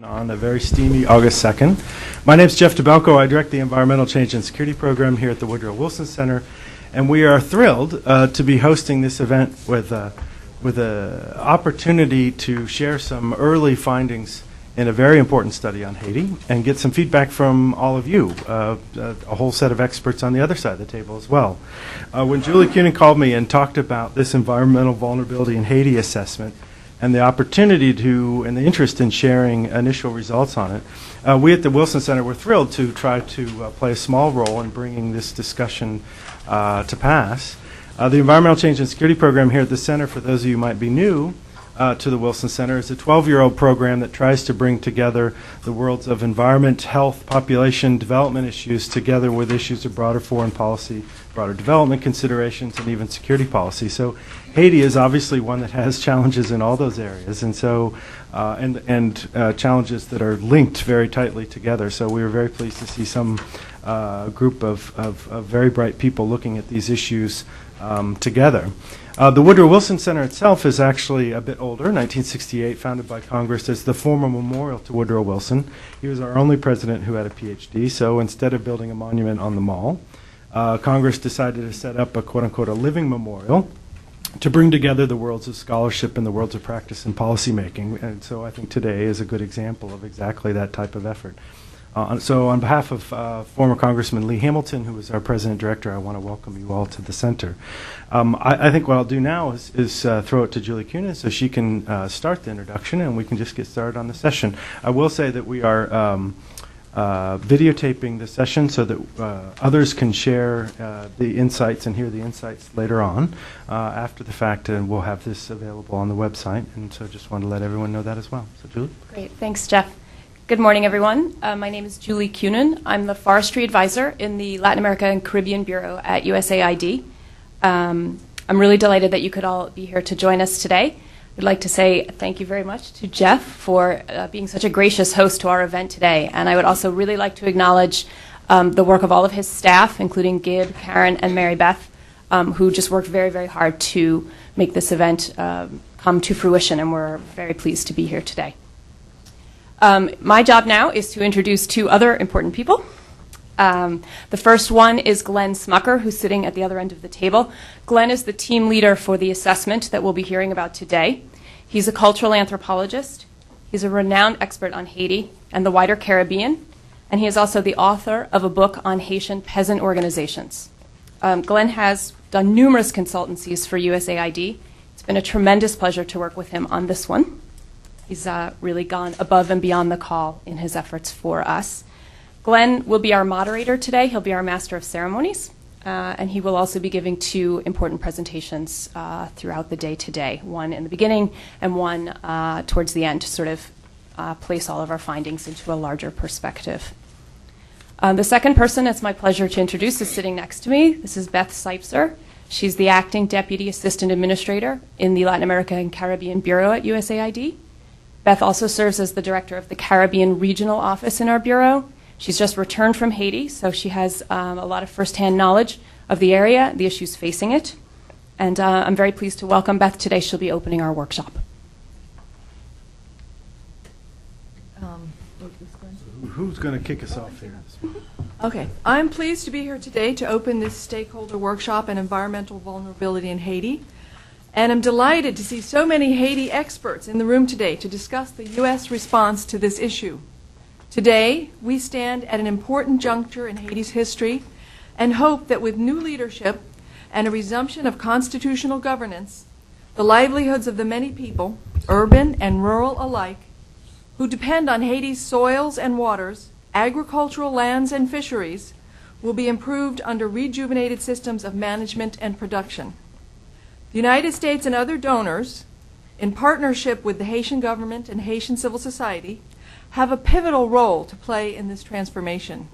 On a very steamy August 2nd. My name is Jeff DeBelco. I direct the Environmental Change and Security Program here at the Woodrow Wilson Center, and we are thrilled to be hosting this event with an opportunity to share some early findings in a very important study on Haiti and get some feedback from all of you, a whole set of experts on the other side of the table as well. When Julie Kunin called me and talked about this environmental vulnerability in Haiti assessment, and the opportunity to, and the interest in sharing initial results on it. We at the Wilson Center were thrilled to try to play a small role in bringing this discussion to pass. The Environmental Change and Security Program here at the Center, for those of you who might be new to the Wilson Center, is a 12-year-old program that tries to bring together the worlds of environment, health, population, development issues together with issues of broader foreign policy, broader development considerations, and even security policy. So Haiti is obviously one that has challenges in all those areas, and so challenges that are linked very tightly together. So we were very pleased to see some group of very bright people looking at these issues together. The Woodrow Wilson Center itself is actually a bit older, 1968, founded by Congress as the former memorial to Woodrow Wilson. He was our only president who had a PhD, so instead of building a monument on the Mall, Congress decided to set up a quote-unquote a living memorial to bring together the worlds of scholarship and the worlds of practice and policymaking. And so I think today is a good example of exactly that type of effort. So on behalf of former Congressman Lee Hamilton, who is our president-director, I want to welcome you all to the center. I think what I'll do now is throw it to Julie Kunin so she can start the introduction, and we can just get started on the session. I will say that we are videotaping the session so that others can share the insights and hear the insights later on after the fact, and we'll have this available on the website. And so just wanted to let everyone know that as well. So Julie? Great. Thanks, Jeff. Good morning, everyone. My name is Julie Kunin. I'm the Forestry Advisor in the Latin America and Caribbean Bureau at USAID. I'm really delighted that you could all be here to join us today. I'd like to say thank you very much to Jeff for being such a gracious host to our event today. And I would also really like to acknowledge the work of all of his staff, including Gib, Karen, and Mary Beth, who just worked very, very hard to make this event come to fruition, and we're very pleased to be here today. My job now is to introduce two other important people. The first one is Glenn Smucker, who's sitting at the other end of the table. Glenn is the team leader for the assessment that we'll be hearing about today. He's a cultural anthropologist. He's a renowned expert on Haiti and the wider Caribbean, and he is also the author of a book on Haitian peasant organizations. Glenn has done numerous consultancies for USAID. It's been a tremendous pleasure to work with him on this one. He's really gone above and beyond the call in his efforts for us. Glenn will be our moderator today. He'll be our master of ceremonies, and he will also be giving two important presentations throughout the day today, one in the beginning and one towards the end to sort of place all of our findings into a larger perspective. The second person it's my pleasure to introduce is sitting next to me. This is Beth Seipzer. She's the acting deputy assistant administrator in the Latin America and Caribbean Bureau at USAID. Beth also serves as the director of the Caribbean Regional Office in our bureau. She's just returned from Haiti, so she has a lot of firsthand knowledge of the area, the issues facing it. And I'm very pleased to welcome Beth today. She'll be opening our workshop. Who's going to kick us off here? Okay. I'm pleased to be here today to open this stakeholder workshop on environmental vulnerability in Haiti. And I'm delighted to see so many Haiti experts in the room today to discuss the U.S. response to this issue. Today, we stand at an important juncture in Haiti's history and hope that with new leadership and a resumption of constitutional governance, the livelihoods of the many people, urban and rural alike, who depend on Haiti's soils and waters, agricultural lands and fisheries, will be improved under rejuvenated systems of management and production. The United States and other donors, in partnership with the Haitian government and Haitian civil society, have a pivotal role to play in this transformation.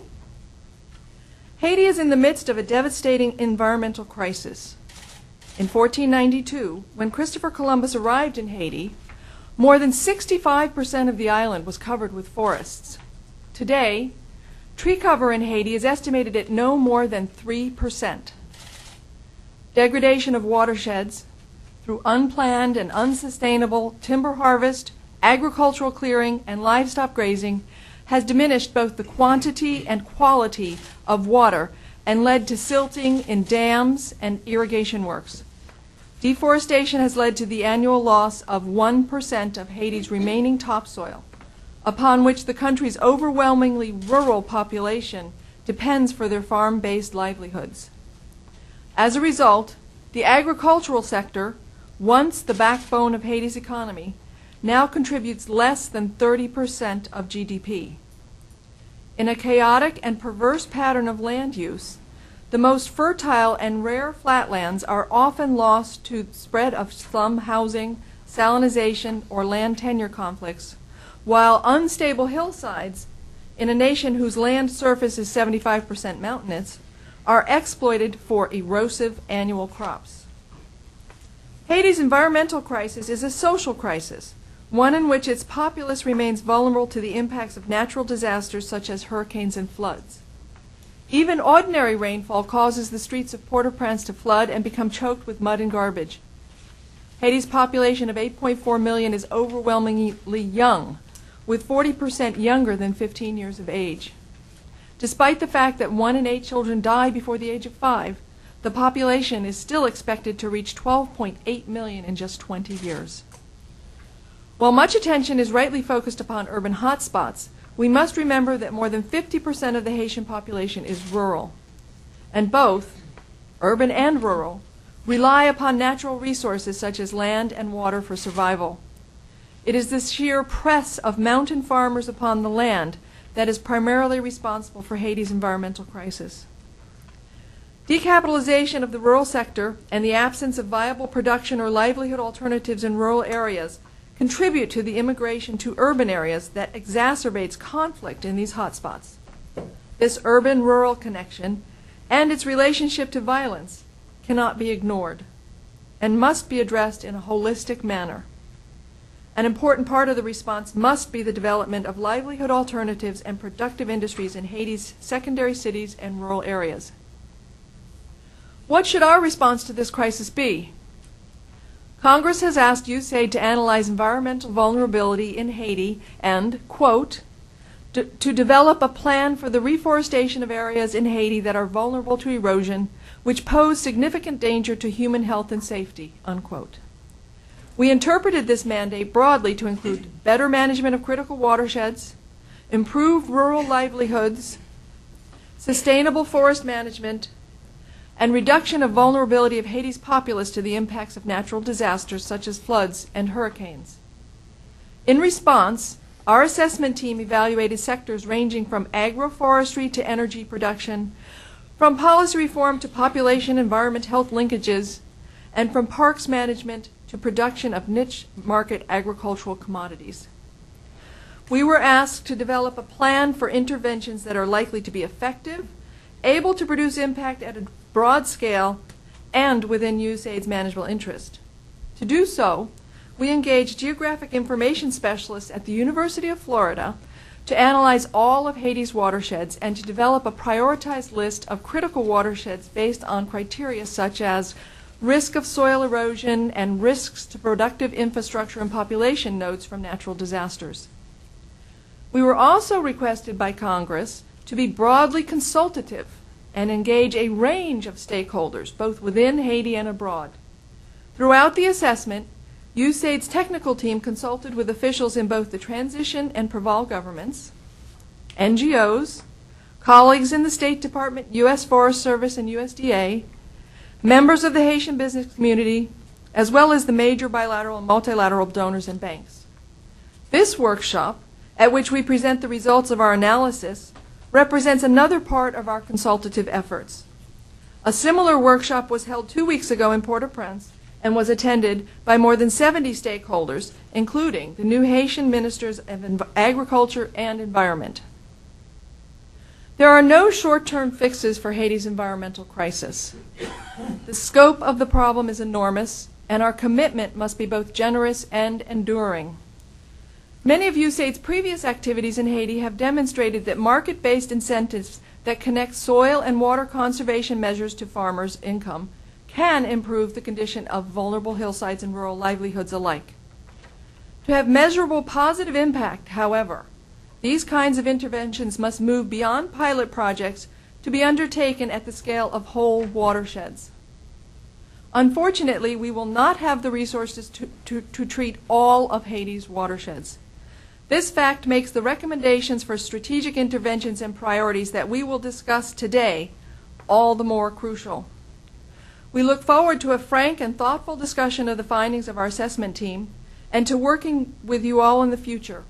Haiti is in the midst of a devastating environmental crisis. In 1492, when Christopher Columbus arrived in Haiti, more than 65% of the island was covered with forests. Today, tree cover in Haiti is estimated at no more than 3%. Degradation of watersheds through unplanned and unsustainable timber harvest, agricultural clearing, and livestock grazing has diminished both the quantity and quality of water and led to silting in dams and irrigation works. Deforestation has led to the annual loss of 1% of Haiti's remaining topsoil, upon which the country's overwhelmingly rural population depends for their farm-based livelihoods. As a result, the agricultural sector, once the backbone of Haiti's economy, now contributes less than 30% of GDP. In a chaotic and perverse pattern of land use, the most fertile and rare flatlands are often lost to the spread of slum housing, salinization, or land tenure conflicts, while unstable hillsides, in a nation whose land surface is 75% mountainous, are exploited for erosive annual crops. Haiti's environmental crisis is a social crisis, one in which its populace remains vulnerable to the impacts of natural disasters such as hurricanes and floods. Even ordinary rainfall causes the streets of Port-au-Prince to flood and become choked with mud and garbage. Haiti's population of 8.4 million is overwhelmingly young, with 40% younger than 15 years of age. Despite the fact that 1 in 8 children die before the age of 5, the population is still expected to reach 12.8 million in just 20 years. While much attention is rightly focused upon urban hotspots, we must remember that more than 50% of the Haitian population is rural, and both, urban and rural, rely upon natural resources such as land and water for survival. It is the sheer press of mountain farmers upon the land that is primarily responsible for Haiti's environmental crisis. Decapitalization of the rural sector and the absence of viable production or livelihood alternatives in rural areas contribute to the immigration to urban areas that exacerbates conflict in these hotspots. This urban-rural connection and its relationship to violence cannot be ignored and must be addressed in a holistic manner. An important part of the response must be the development of livelihood alternatives and productive industries in Haiti's secondary cities and rural areas. What should our response to this crisis be? Congress has asked USAID to analyze environmental vulnerability in Haiti and, quote, to develop a plan for the reforestation of areas in Haiti that are vulnerable to erosion, which pose significant danger to human health and safety, unquote. We interpreted this mandate broadly to include better management of critical watersheds, improved rural livelihoods, sustainable forest management, and reduction of vulnerability of Haiti's populace to the impacts of natural disasters such as floods and hurricanes. In response, our assessment team evaluated sectors ranging from agroforestry to energy production, from policy reform to population environment health linkages, and from parks management to production of niche market agricultural commodities. We were asked to develop a plan for interventions that are likely to be effective, able to produce impact at a broad scale, and within USAID's manageable interest. To do so, we engaged geographic information specialists at the University of Florida to analyze all of Haiti's watersheds and to develop a prioritized list of critical watersheds based on criteria such as risk of soil erosion and risks to productive infrastructure and population nodes from natural disasters. We were also requested by Congress to be broadly consultative and engage a range of stakeholders, both within Haiti and abroad. Throughout the assessment, USAID's technical team consulted with officials in both the transition and Proval governments, NGOs, colleagues in the State Department, U.S. Forest Service, and USDA, members of the Haitian business community, as well as the major bilateral and multilateral donors and banks. This workshop, at which we present the results of our analysis, represents another part of our consultative efforts. A similar workshop was held 2 weeks ago in Port-au-Prince and was attended by more than 70 stakeholders, including the new Haitian Ministers of Agriculture and Environment. There are no short-term fixes for Haiti's environmental crisis. The scope of the problem is enormous, and our commitment must be both generous and enduring. Many of USAID's previous activities in Haiti have demonstrated that market-based incentives that connect soil and water conservation measures to farmers' income can improve the condition of vulnerable hillsides and rural livelihoods alike. To have measurable positive impact, however, these kinds of interventions must move beyond pilot projects to be undertaken at the scale of whole watersheds. Unfortunately, we will not have the resources to treat all of Haiti's watersheds. This fact makes the recommendations for strategic interventions and priorities that we will discuss today all the more crucial. We look forward to a frank and thoughtful discussion of the findings of our assessment team and to working with you all in the future.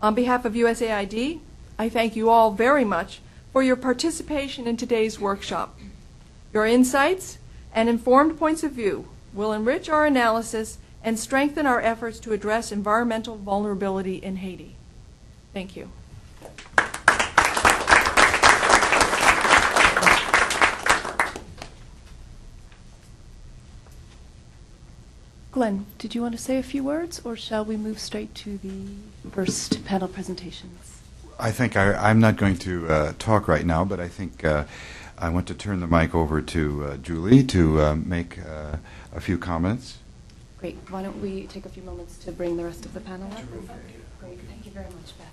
On behalf of USAID, I thank you all very much for your participation in today's workshop. Your insights and informed points of view will enrich our analysis and strengthen our efforts to address environmental vulnerability in Haiti. Thank you. Glenn, did you want to say a few words, or shall we move straight to the first panel presentations? I think I'm not going to talk right now, but I think I want to turn the mic over to Julie to make a few comments. Great. Why don't we take a few moments to bring the rest of the panel up? Great. Thank you very much, Beth.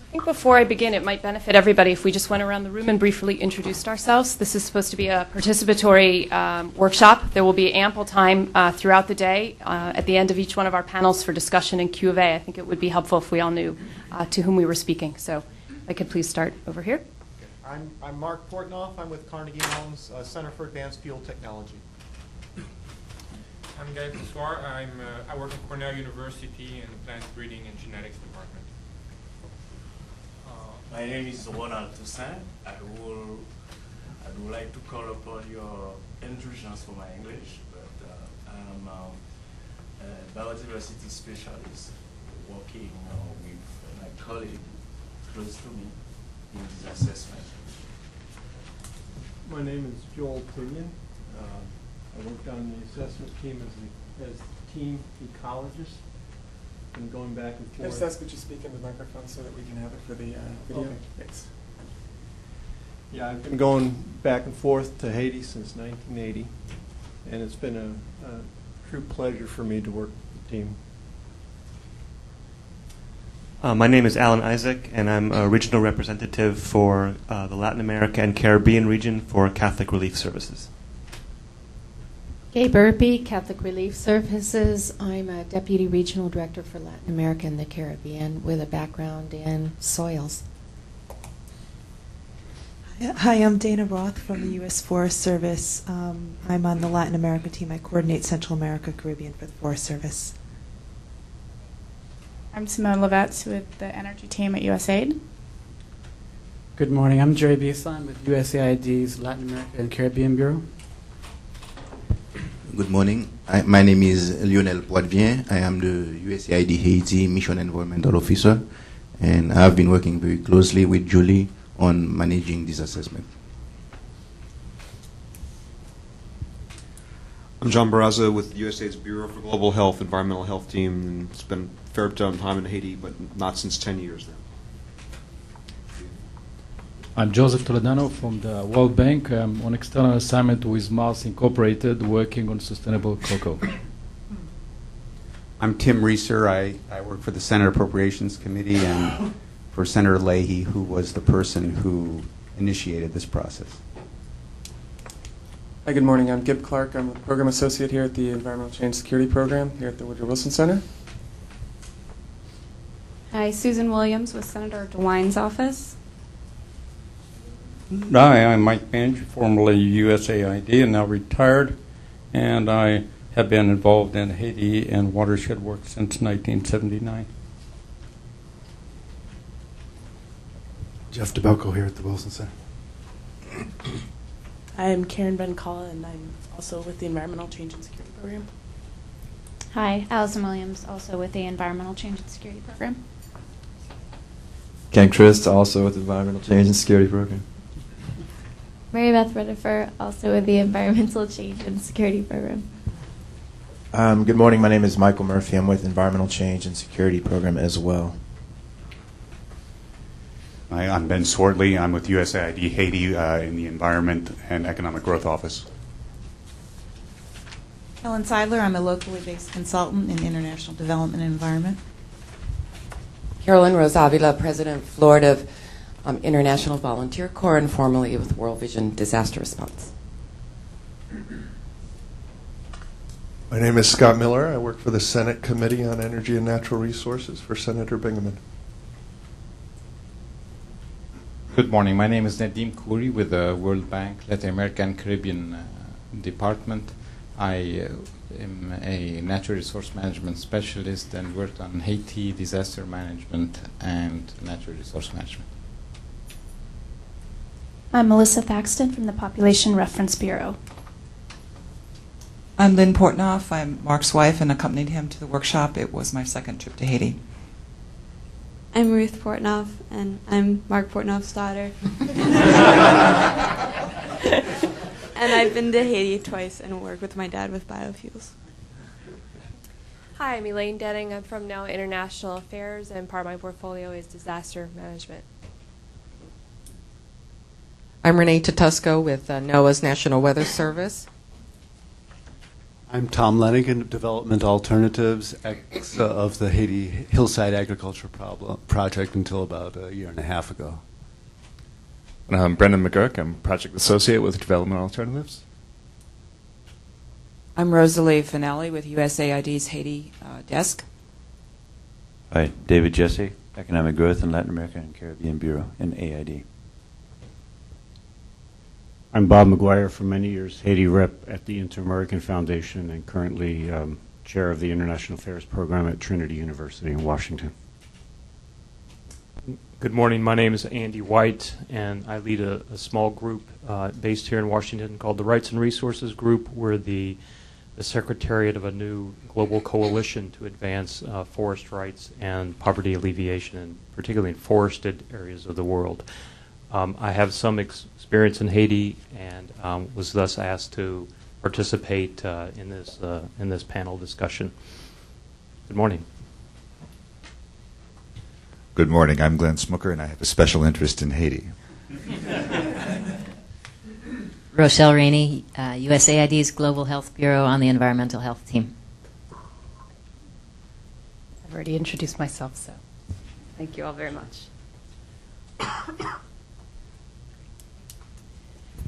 I think before I begin, it might benefit everybody if we just went around the room and briefly introduced ourselves. This is supposed to be a participatory workshop. There will be ample time throughout the day at the end of each one of our panels for discussion and Q&A. I think it would be helpful if we all knew to whom we were speaking. So if I could please start over here. I'm Mark Portnoff. I'm with Carnegie Mellon's Center for Advanced Fuel Technology. I'm Guy Pessoir. I work at Cornell University in the plant breeding and genetics department. My name is Ronald Toussaint. I would like to call upon your indulgence for my English, but I'm a biodiversity specialist working with my colleague close to me in this assessment. My name is Joel Tinian. I worked on the assessment team as team ecologist. And going back and forth. Just ask that you speak in the microphone so that we can have it for the video. Okay. Thanks. Yeah, I've been going back and forth to Haiti since 1980, and it's been a true pleasure for me to work with the team. My name is Alan Isaac, and I'm a regional representative for the Latin America and Caribbean region for Catholic Relief Services. Gay Burpee, Catholic Relief Services. I'm a Deputy Regional Director for Latin America and the Caribbean with a background in soils. Hi, I'm Dana Roth from the U.S. Forest Service. I'm on the Latin America team. I coordinate Central America, Caribbean for the Forest Service. I'm Simone Levets with the Energy team at USAID. Good morning. I'm Jerry Bieslein with USAID's Latin America and Caribbean Bureau. Good morning. My name is Lionel Poitvien. I am the USAID Haiti Mission Environmental Officer, and I've been working very closely with Julie on managing this assessment. I'm John Barraza with USAID's Bureau for Global Health, Environmental Health Team, and spent a fair time in Haiti, but not since 10 years now. I'm Joseph Toledano from the World Bank. I'm on external assignment with Mars Incorporated, working on sustainable cocoa. I'm Tim Reeser. I work for the Senate Appropriations Committee and for Senator Leahy, who was the person who initiated this process. Hi, good morning. I'm Gib Clark. I'm a Program Associate here at the Environmental Change Security Program here at the Woodrow Wilson Center. Hi, Susan Williams with Senator DeWine's office. Hi, I'm Mike Bench, formerly USAID and now retired, and I have been involved in Haiti and watershed work since 1979. Jeff DeBelco here at the Wilson Center. I'm Karen Ben-Calla, and I'm also with the Environmental Change and Security Program. Hi, Allison Williams, also with the Environmental Change and Security Program. Ken Christ, also with the Environmental Change and Security Program. Mary Beth Redifer, also with the Environmental Change and Security Program. Good morning. My name is Michael Murphy. I'm with Environmental Change and Security Program as well. Hi, I'm Ben Swordley. I'm with USAID Haiti in the Environment and Economic Growth Office. Helen Seidler. I'm a locally based consultant in international development and environment. Carolyn Rose Avila, President, Florida International Volunteer Corps, and formerly with World Vision Disaster Response. My name is Scott Miller. I work for the Senate Committee on Energy and Natural Resources for Senator Bingaman. Good morning. My name is Nadim Khouri with the World Bank Latin American Caribbean Department. I am a natural resource management specialist and worked on Haiti disaster management and natural resource management. I'm Melissa Thaxton from the Population Reference Bureau. I'm Lynn Portnoff. I'm Mark's wife and accompanied him to the workshop. It was my second trip to Haiti. I'm Ruth Portnoff, and I'm Mark Portnoff's daughter. And I've been to Haiti twice and worked with my dad with biofuels. Hi, I'm Elaine Denning. I'm from NOAA International Affairs, and part of my portfolio is disaster management. I'm Renee Tatusco with NOAA's National Weather Service. I'm Tom Lenigan, Development Alternatives, ex of the Haiti Hillside Agriculture Project until about a year and a half ago. And I'm Brendan McGurk. I'm Project Associate with Development Alternatives. I'm Rosalie Finelli with USAID's Haiti desk. Hi, David Jesse, Economic Growth in Latin America and Caribbean Bureau in AID. I'm Bob McGuire, for many years Haiti rep at the Inter-American Foundation and currently chair of the International Affairs Program at Trinity University in Washington. Good morning. My name is Andy White, and I lead a small group based here in Washington called the Rights and Resources Group. We're the secretariat of a new global coalition to advance forest rights and poverty alleviation, particularly in forested areas of the world. I have some experience in Haiti and was thus asked to participate in this panel discussion. Good morning. Good morning. I'm Glenn Smooker, and I have a special interest in Haiti. Rochelle Rainey, USAID's Global Health Bureau on the Environmental Health Team. I've already introduced myself, so thank you all very much.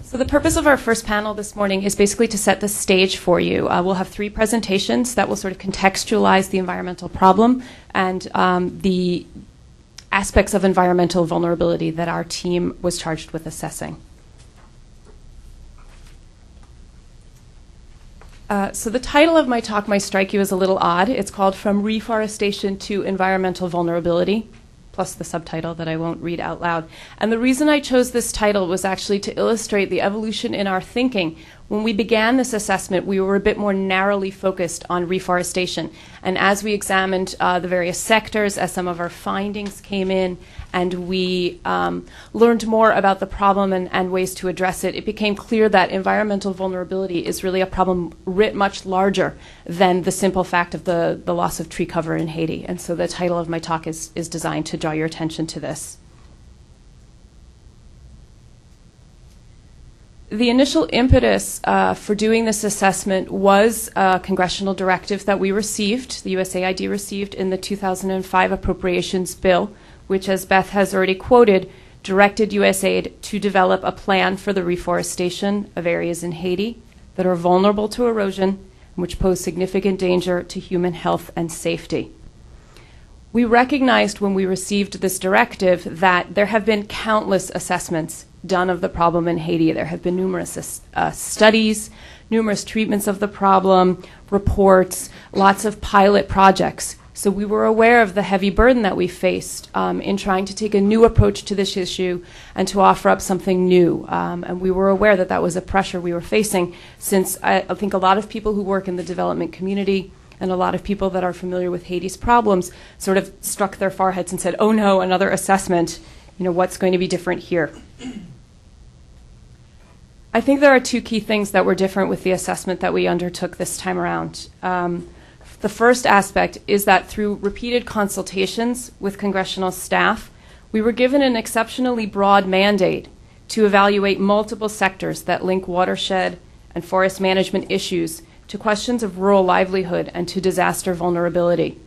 So the purpose of our first panel this morning is basically to set the stage for you. We'll have 3 presentations that will sort of contextualize the environmental problem and the aspects of environmental vulnerability that our team was charged with assessing. So the title of my talk might strike you as a little odd. It's called From Reforestation to Environmental Vulnerability, plus the subtitle that I won't read out loud. And the reason I chose this title was actually to illustrate the evolution in our thinking. When we began this assessment, we were a bit more narrowly focused on reforestation. And as we examined the various sectors, as some of our findings came in, and we learned more about the problem and ways to address it, it became clear that environmental vulnerability is really a problem writ much larger than the simple fact of the loss of tree cover in Haiti. And so the title of my talk is designed to draw your attention to this. The initial impetus for doing this assessment was a congressional directive that we received, the USAID received in the 2005 appropriations bill, which, as Beth has already quoted, directed USAID to develop a plan for the reforestation of areas in Haiti that are vulnerable to erosion and which pose significant danger to human health and safety. We recognized when we received this directive that there have been countless assessments done of the problem in Haiti. There have been numerous studies, numerous treatments of the problem, reports, lots of pilot projects. So we were aware of the heavy burden that we faced in trying to take a new approach to this issue and to offer up something new. And we were aware that that was a pressure we were facing, since I think a lot of people who work in the development community and a lot of people that are familiar with Haiti's problems sort of struck their foreheads and said, oh no, another assessment, what's going to be different here? I think there are two key things that were different with the assessment that we undertook this time around. The first aspect is that through repeated consultations with congressional staff, we were given an exceptionally broad mandate to evaluate multiple sectors that link watershed and forest management issues to questions of rural livelihood and to disaster vulnerability.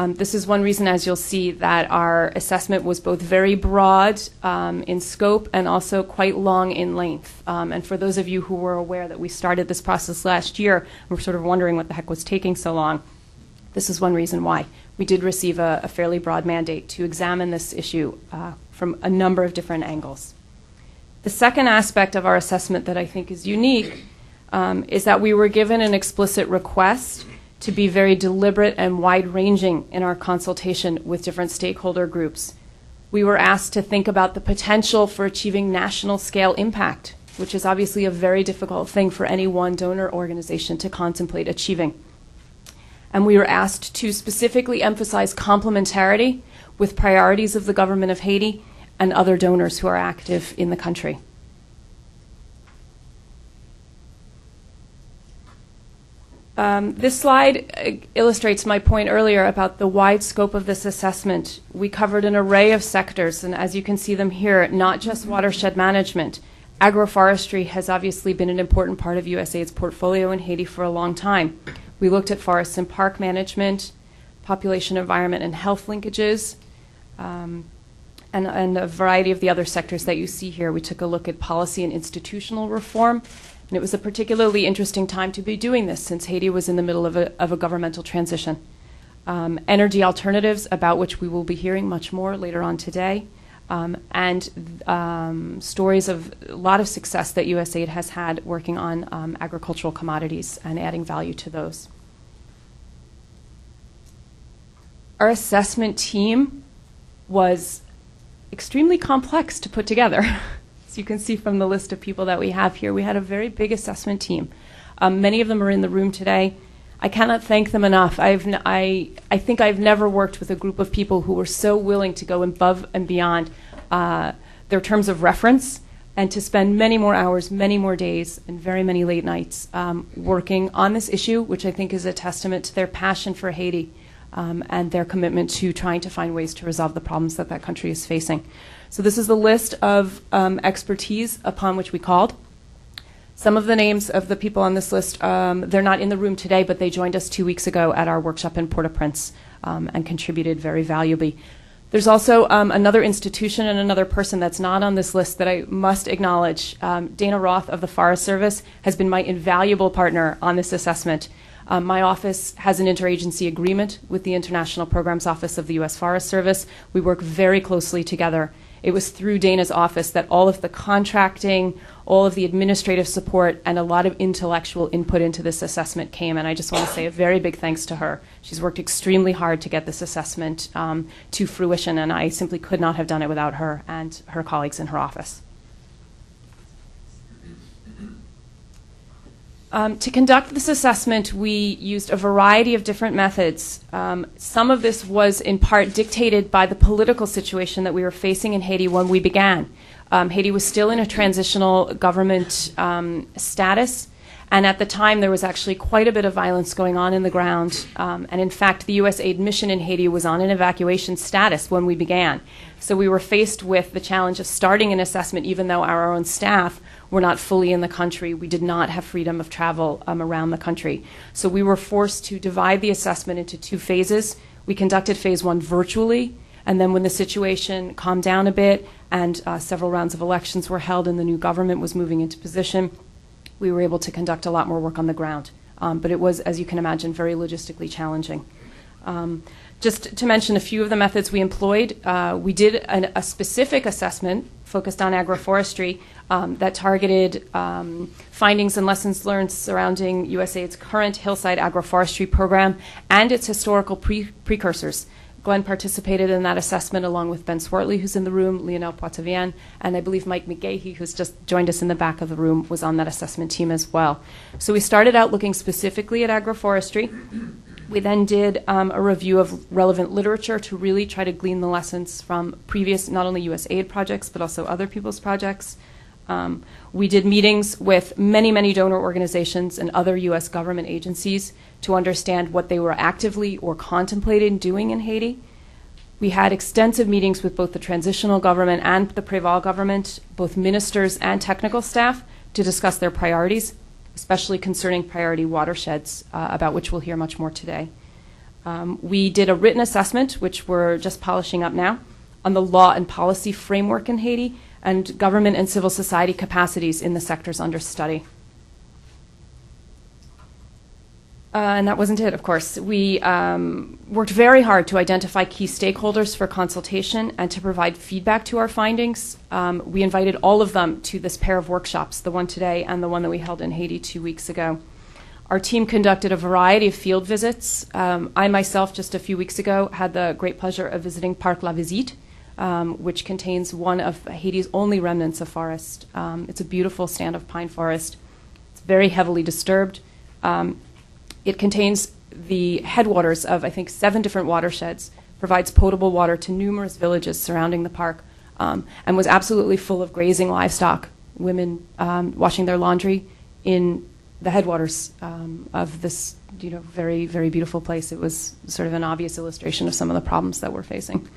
This is one reason, as you'll see, that our assessment was both very broad in scope and also quite long in length. And for those of you who were aware that we started this process last year and were sort of wondering what the heck was taking so long, this is one reason why. We did receive a fairly broad mandate to examine this issue from a number of different angles. The second aspect of our assessment that I think is unique is that we were given an explicit request to be very deliberate and wide-ranging in our consultation with different stakeholder groups. We were asked to think about the potential for achieving national-scale impact, which is obviously a very difficult thing for any one donor organization to contemplate achieving. And we were asked to specifically emphasize complementarity with priorities of the government of Haiti and other donors who are active in the country. This slide illustrates my point earlier about the wide scope of this assessment. We covered an array of sectors, and as you can see them here, not just watershed management. Agroforestry has obviously been an important part of USAID's portfolio in Haiti for a long time. We looked at forests and park management, population, environment, and health linkages, and a variety of the other sectors that you see here. We took a look at policy and institutional reform. And it was a particularly interesting time to be doing this since Haiti was in the middle of a governmental transition. Energy alternatives, about which we will be hearing much more later on today, and stories of a lot of success that USAID has had working on agricultural commodities and adding value to those. Our assessment team was extremely complex to put together. You can see from the list of people that we have here, we had a very big assessment team. Many of them are in the room today. I cannot thank them enough. I think I've never worked with a group of people who were so willing to go above and beyond their terms of reference and to spend many more hours, many more days, and very many late nights working on this issue, which I think is a testament to their passion for Haiti and their commitment to trying to find ways to resolve the problems that that country is facing. So this is the list of expertise upon which we called. Some of the names of the people on this list, they're not in the room today, but they joined us 2 weeks ago at our workshop in Port-au-Prince and contributed very valuably. There's also another institution and another person that's not on this list that I must acknowledge. Dana Roth of the Forest Service has been my invaluable partner on this assessment. My office has an interagency agreement with the International Programs Office of the U.S. Forest Service. We work very closely together. It was through Dana's office that all of the contracting, all of the administrative support, and a lot of intellectual input into this assessment came. And I just want to say a very big thanks to her. She's worked extremely hard to get this assessment to fruition, and I simply could not have done it without her and her colleagues in her office. To conduct this assessment, we used a variety of different methods. Some of this was in part dictated by the political situation that we were facing in Haiti when we began. Haiti was still in a transitional government status, and at the time there was actually quite a bit of violence going on in the ground. And in fact, the USAID mission in Haiti was on an evacuation status when we began. So we were faced with the challenge of starting an assessment even though our own staff were not fully in the country. We did not have freedom of travel around the country. So we were forced to divide the assessment into 2 phases. We conducted phase 1 virtually, and then when the situation calmed down a bit and several rounds of elections were held and the new government was moving into position, we were able to conduct a lot more work on the ground. But it was, as you can imagine, very logistically challenging. Just to mention a few of the methods we employed, we did a specific assessment focused on agroforestry that targeted findings and lessons learned surrounding USAID's current hillside agroforestry program and its historical precursors. Glenn participated in that assessment along with Ben Swartley, who's in the room, Lionel Poitevin, and I believe Mike McGahey, who's just joined us in the back of the room, was on that assessment team as well. So we started out looking specifically at agroforestry. We then did a review of relevant literature to really try to glean the lessons from previous, not only USAID projects, but also other people's projects. We did meetings with many, many donor organizations and other U.S. government agencies to understand what they were actively or contemplating doing in Haiti. We had extensive meetings with both the transitional government and the Préval government, both ministers and technical staff, to discuss their priorities, especially concerning priority watersheds, about which we'll hear much more today. We did a written assessment, which we're just polishing up now, on the law and policy framework in Haiti and government and civil society capacities in the sectors under study. And that wasn't it, of course. We worked very hard to identify key stakeholders for consultation and to provide feedback to our findings. We invited all of them to this pair of workshops, the one today and the one that we held in Haiti 2 weeks ago. Our team conducted a variety of field visits. I myself, just a few weeks ago, had the great pleasure of visiting Parc La Visite, which contains one of Haiti's only remnants of forest. It's a beautiful stand of pine forest. It's very heavily disturbed. It contains the headwaters of, I think, 7 different watersheds, provides potable water to numerous villages surrounding the park, and was absolutely full of grazing livestock, women washing their laundry in the headwaters of this, very, very beautiful place. It was sort of an obvious illustration of some of the problems that we're facing.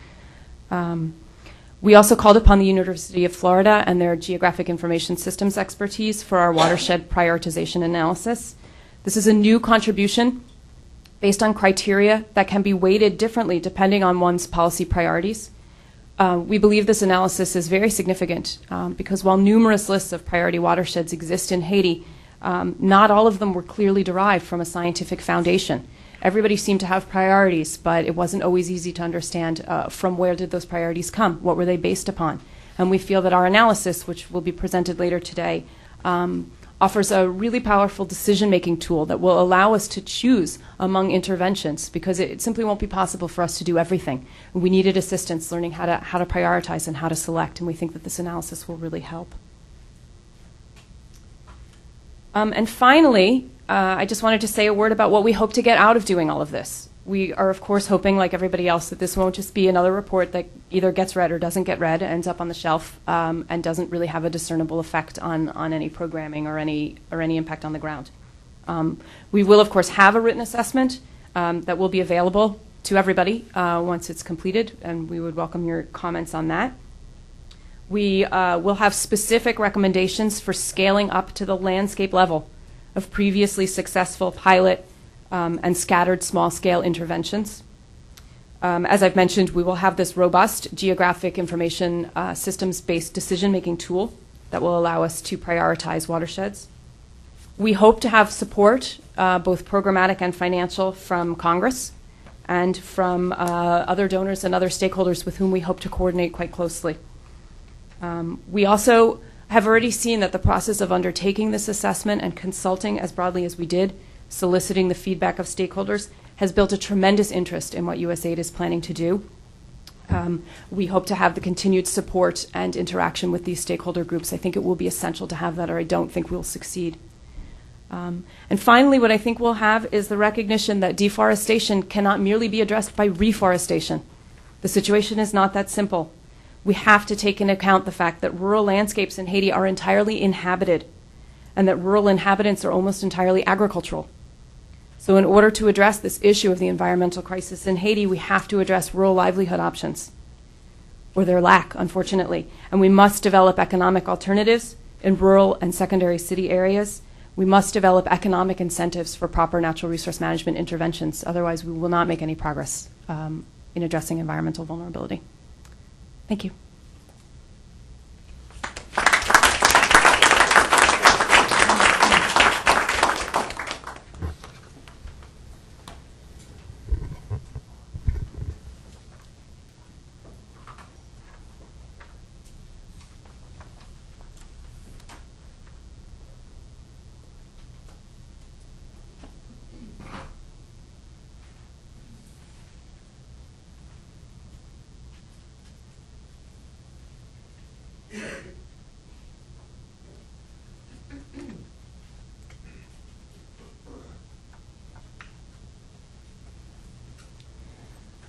We also called upon the University of Florida and their Geographic Information Systems expertise for our watershed prioritization analysis. This is a new contribution based on criteria that can be weighted differently depending on one's policy priorities. We believe this analysis is very significant because while numerous lists of priority watersheds exist in Haiti, not all of them were clearly derived from a scientific foundation. Everybody seemed to have priorities, but it wasn't always easy to understand from where did those priorities come, what were they based upon. And we feel that our analysis, which will be presented later today, offers a really powerful decision-making tool that will allow us to choose among interventions, because it simply won't be possible for us to do everything. We needed assistance learning how to prioritize and how to select, and we think that this analysis will really help. And finally, I just wanted to say a word about what we hope to get out of doing all of this. We are, of course, hoping, like everybody else, that this won't just be another report that either gets read or doesn't get read, ends up on the shelf, and doesn't really have a discernible effect on any programming or any impact on the ground. We will, of course, have a written assessment that will be available to everybody once it's completed, and we would welcome your comments on that. We will have specific recommendations for scaling up to the landscape level of previously successful pilot and scattered small-scale interventions. As I've mentioned, we will have this robust geographic information systems-based decision-making tool that will allow us to prioritize watersheds. We hope to have support, both programmatic and financial, from Congress and from other donors and other stakeholders with whom we hope to coordinate quite closely. We also have already seen that the process of undertaking this assessment and consulting as broadly as we did, soliciting the feedback of stakeholders, has built a tremendous interest in what USAID is planning to do. We hope to have the continued support and interaction with these stakeholder groups. I think it will be essential to have that, or I don't think we'll succeed. And finally, what I think we'll have is the recognition that deforestation cannot merely be addressed by reforestation. The situation is not that simple. We have to take into account the fact that rural landscapes in Haiti are entirely inhabited, and that rural inhabitants are almost entirely agricultural. So in order to address this issue of the environmental crisis in Haiti, we have to address rural livelihood options, or their lack, unfortunately. And we must develop economic alternatives in rural and secondary city areas. We must develop economic incentives for proper natural resource management interventions. Otherwise, we will not make any progress in addressing environmental vulnerability. Thank you.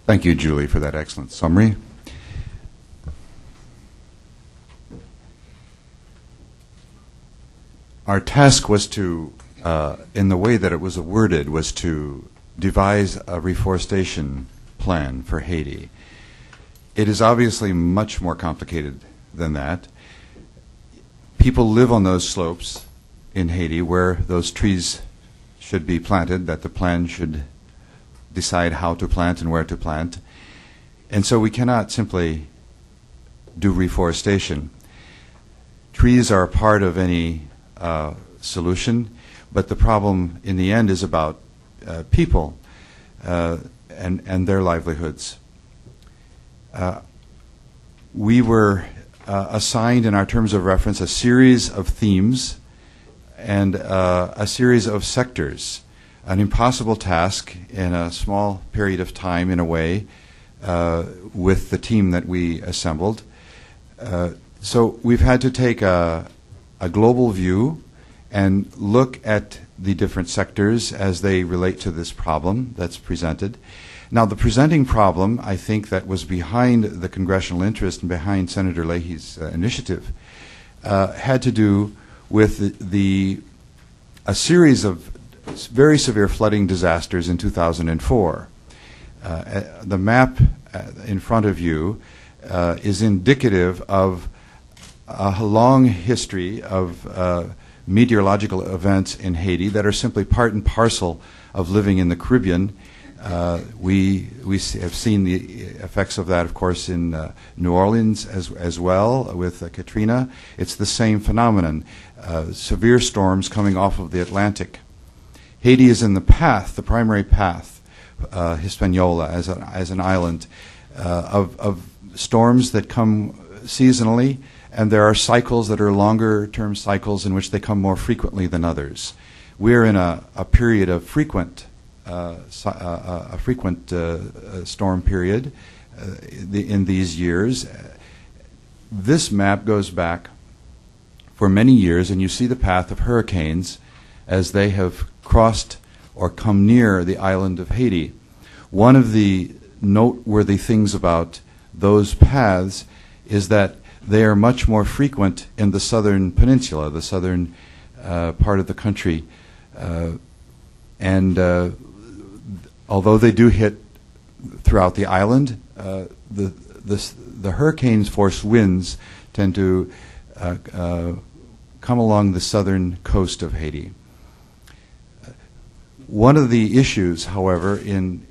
Thank you, Julie, for that excellent summary. our task was to, in the way that it was worded, was to devise a reforestation plan for Haiti. It is obviously much more complicated than that. People live on those slopes in Haiti where those trees should be planted, that the plan should decide how to plant and where to plant. And so we cannot simply do reforestation. Trees are a part of any solution, but the problem in the end is about people and their livelihoods. We were assigned in our terms of reference a series of themes and a series of sectors, an impossible task in a small period of time in a way with the team that we assembled. So we've had to take a global view and look at the different sectors as they relate to this problem that's presented. Now, the presenting problem, I think, that was behind the congressional interest and behind Senator Leahy's initiative had to do with a series of very severe flooding disasters in 2004. The map in front of you is indicative of a long history of meteorological events in Haiti that are simply part and parcel of living in the Caribbean. We have seen the effects of that, of course, in New Orleans as well with Katrina. It's the same phenomenon, severe storms coming off of the Atlantic. Haiti is in the path, the primary path, Hispaniola as an island, of storms that come seasonally, and there are cycles that are longer-term cycles in which they come more frequently than others. We're in a period of frequent storm period in these years. This map goes back for many years, and you see the path of hurricanes as they have crossed or come near the island of Haiti. One of the noteworthy things about those paths is that they are much more frequent in the southern peninsula, the southern part of the country. And although they do hit throughout the island, the hurricane's force winds tend to come along the southern coast of Haiti. One of the issues, however, in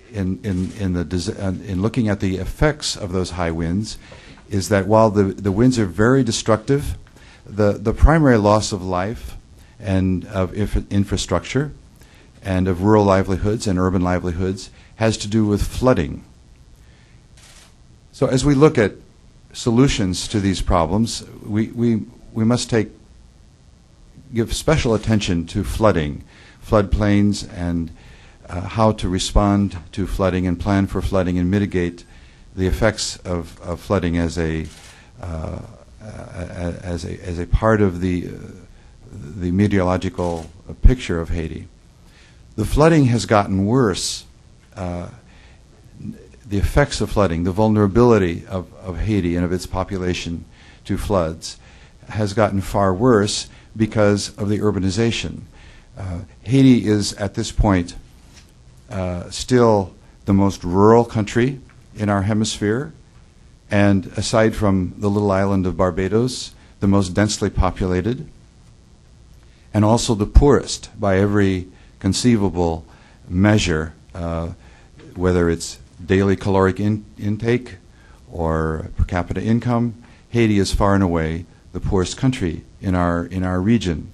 looking at the effects of those high winds is that while the winds are very destructive, the primary loss of life and of infrastructure and of rural livelihoods and urban livelihoods has to do with flooding. So as we look at solutions to these problems, we must give special attention to flooding, floodplains, and how to respond to flooding and plan for flooding and mitigate the effects of flooding as a part of the meteorological picture of Haiti. The flooding has gotten worse. The effects of flooding, the vulnerability of Haiti and of its population to floods has gotten far worse because of the urbanization. Haiti is, at this point, still the most rural country in our hemisphere, and aside from the little island of Barbados, the most densely populated, and also the poorest by every conceivable measure, whether it's daily caloric intake or per capita income. Haiti is far and away the poorest country in our region.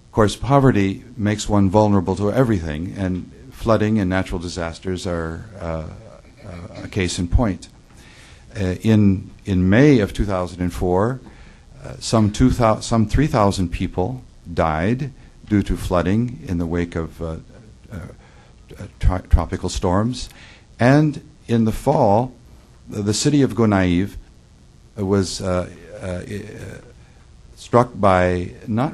Of course, poverty makes one vulnerable to everything, and flooding and natural disasters are a case in point. In May of 2004, some 3,000 people died due to flooding in the wake of tropical storms. And in the fall, the city of Gonaïves was not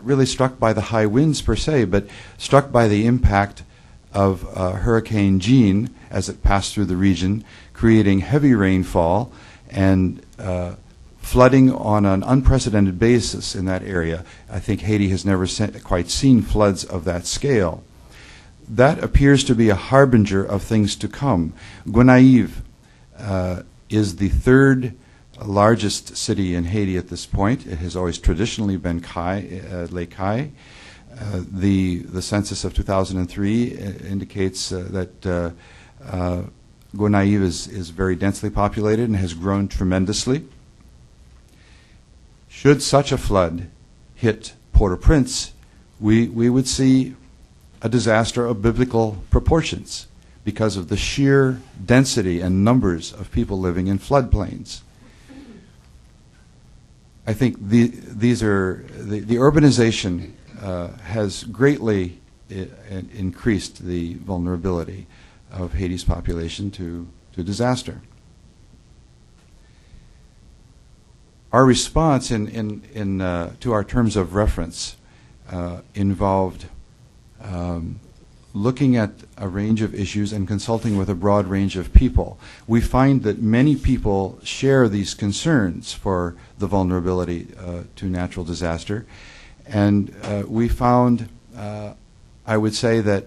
really struck by the high winds per se, but struck by the impact of Hurricane Jean as it passed through the region, creating heavy rainfall and flooding on an unprecedented basis in that area. I think Haiti has never quite seen floods of that scale. That appears to be a harbinger of things to come. Gonaïves is the third largest city in Haiti at this point. It has always traditionally been Lake Cai. The census of 2003 indicates that Gonaïves is very densely populated and has grown tremendously. Should such a flood hit Port-au-Prince, we would see a disaster of biblical proportions because of the sheer density and numbers of people living in floodplains. I think the urbanization has greatly increased the vulnerability of Haiti's population to disaster. Our response to our terms of reference involved looking at a range of issues and consulting with a broad range of people. We find that many people share these concerns for the vulnerability to natural disaster. And we found, I would say, that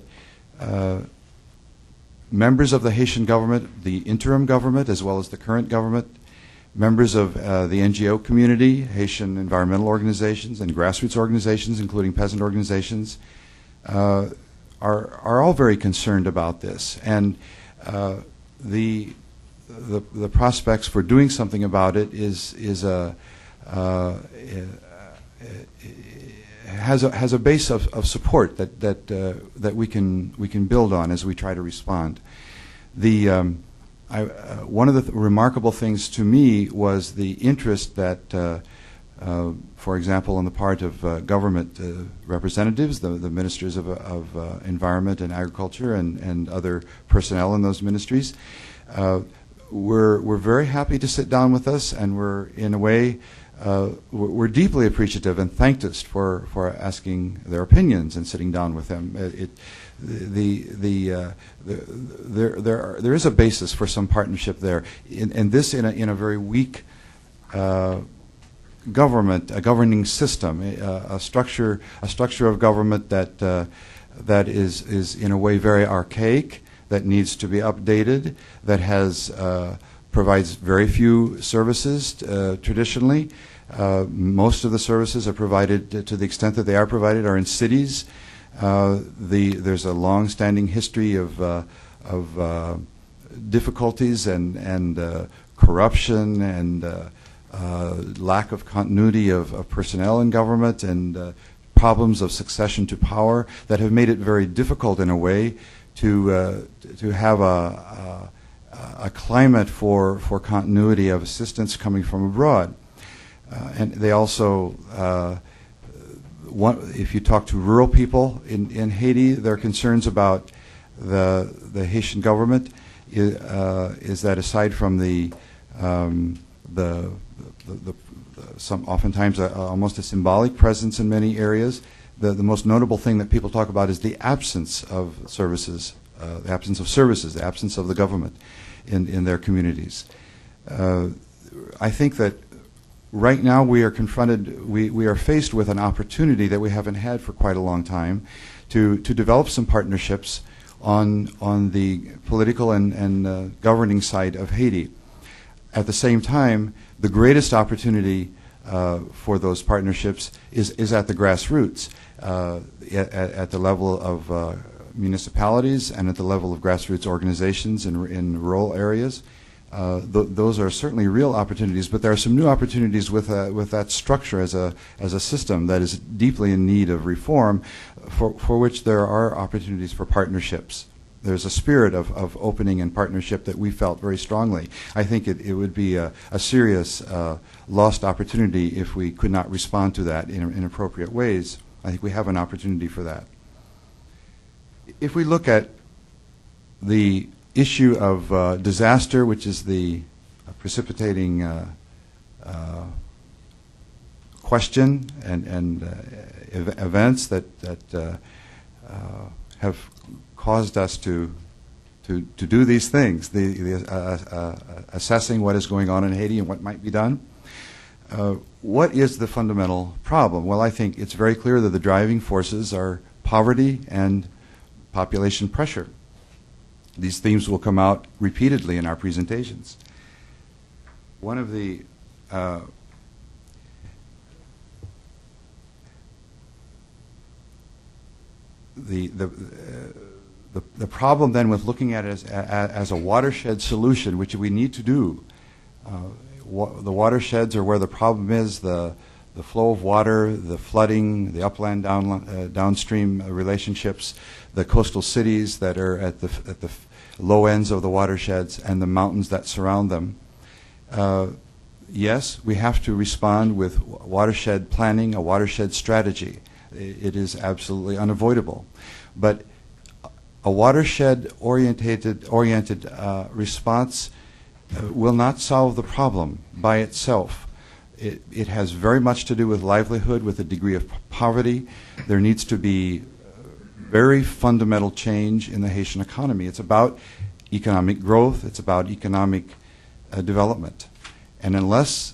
members of the Haitian government, the interim government, as well as the current government, members of the NGO community, Haitian environmental organizations and grassroots organizations, including peasant organizations, are all very concerned about this. And the prospects for doing something about it has a base of support that we can build on as we try to respond. One of the remarkable things to me was the interest that, for example, on the part of government representatives, the ministers of environment and agriculture and other personnel in those ministries, were very happy to sit down with us, and were, in a way, we're deeply appreciative and thanked us for asking their opinions and sitting down with them. There is a basis for some partnership there, and this in a very weak government, a governing system, a structure of government that is in a way very archaic, that needs to be updated, that has provides very few services traditionally. Most of the services are provided, to the extent that they are provided, are in cities. There's a long-standing history of difficulties and corruption and lack of continuity of personnel in government and problems of succession to power that have made it very difficult, in a way, to have a climate for continuity of assistance coming from abroad. And they also, if you talk to rural people in Haiti, their concerns about the Haitian government is that, aside from some oftentimes almost a symbolic presence in many areas, the most notable thing that people talk about is the absence of services, the absence of the government in their communities. I think that right now we are faced with an opportunity that we haven't had for quite a long time to develop some partnerships on the political and governing side of Haiti. At the same time, the greatest opportunity for those partnerships is at the grassroots, at the level of municipalities and at the level of grassroots organizations in rural areas. Those are certainly real opportunities, but there are some new opportunities with that structure as a system that is deeply in need of reform, for which there are opportunities for partnerships. There's a spirit of opening and partnership that we felt very strongly. I think it would be a serious lost opportunity if we could not respond to that in appropriate ways. I think we have an opportunity for that. If we look at the issue of disaster, which is the precipitating question and events that have caused us to do these things, assessing what is going on in Haiti and what might be done. what is the fundamental problem? Well, I think it's very clear that the driving forces are poverty and population pressure. These themes will come out repeatedly in our presentations. One of the problem then with looking at it as a watershed solution, which we need to do. The watersheds are where the problem is, the flow of water, the flooding, the upland downstream relationships, the coastal cities that are at the low ends of the watersheds, and the mountains that surround them. Yes, we have to respond with watershed planning, a watershed strategy. It is absolutely unavoidable. But a watershed-oriented response will not solve the problem by itself. It has very much to do with livelihood, with a degree of poverty. There needs to be very fundamental change in the Haitian economy. It's about economic growth. It's about economic development. And unless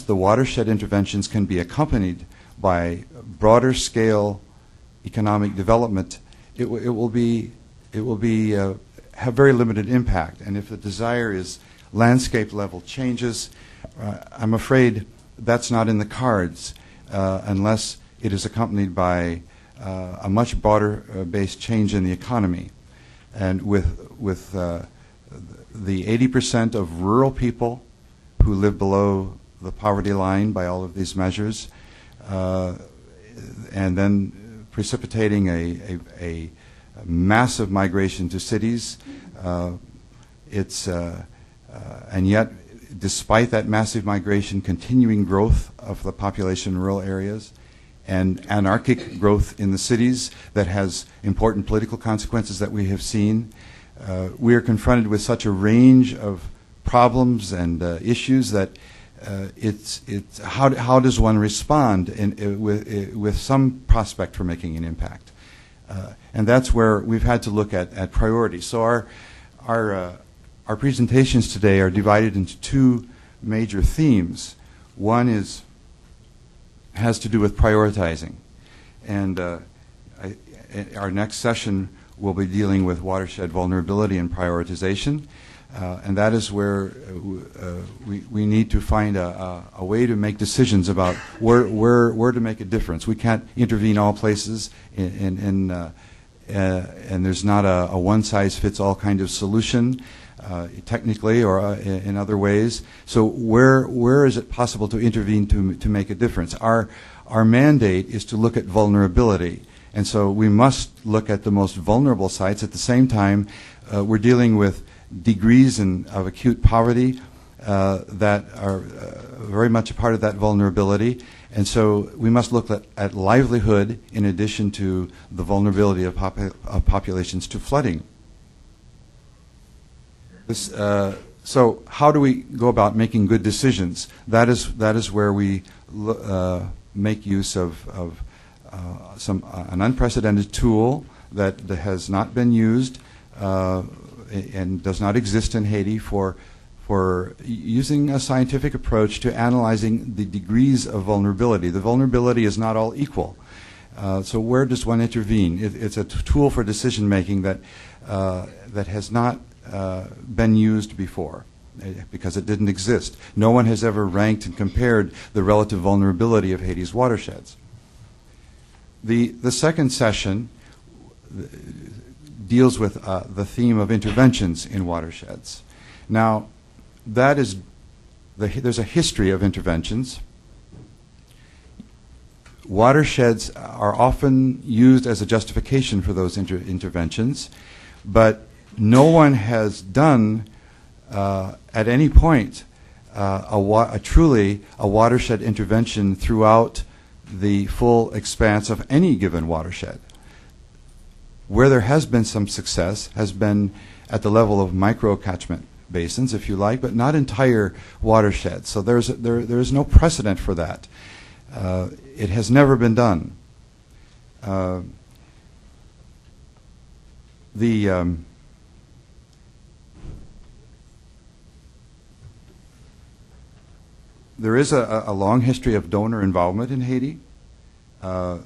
the watershed interventions can be accompanied by broader scale economic development, it will have very limited impact. And if the desire is landscape level changes, I'm afraid that's not in the cards unless it is accompanied by a much broader based change in the economy. And with the 80% of rural people who live below the poverty line by all of these measures, and then precipitating a massive migration to cities, and yet, despite that massive migration, continuing growth of the population in rural areas, and anarchic growth in the cities that has important political consequences that we have seen, we are confronted with such a range of problems and issues that how does one respond with some prospect for making an impact? And that's where we've had to look at priorities. So our presentations today are divided into two major themes. One has to do with prioritizing, and our next session will be dealing with watershed vulnerability and prioritization, and that is where we need to find a way to make decisions about where to make a difference. We can't intervene all places, and there's not a one-size-fits-all kind of solution. Technically or in other ways. So where is it possible to intervene to make a difference? Our mandate is to look at vulnerability. And so we must look at the most vulnerable sites. At the same time, we're dealing with degrees of acute poverty that are very much a part of that vulnerability. And so we must look at livelihood in addition to the vulnerability of populations to flooding. So how do we go about making good decisions? That is where we make use of an unprecedented tool that has not been used and does not exist in Haiti for using a scientific approach to analyzing the degrees of vulnerability. The vulnerability is not all equal. So where does one intervene? It's a tool for decision making that has not been used before because it didn't exist. No one has ever ranked and compared the relative vulnerability of Haiti's watersheds. The second session deals with the theme of interventions in watersheds. Now, there's a history of interventions. Watersheds are often used as a justification for those interventions, but no one has done at any point truly a watershed intervention throughout the full expanse of any given watershed. Where there has been some success has been at the level of micro-catchment basins, if you like, but not entire watersheds. So there is no precedent for that. It has never been done. There is a long history of donor involvement in Haiti. I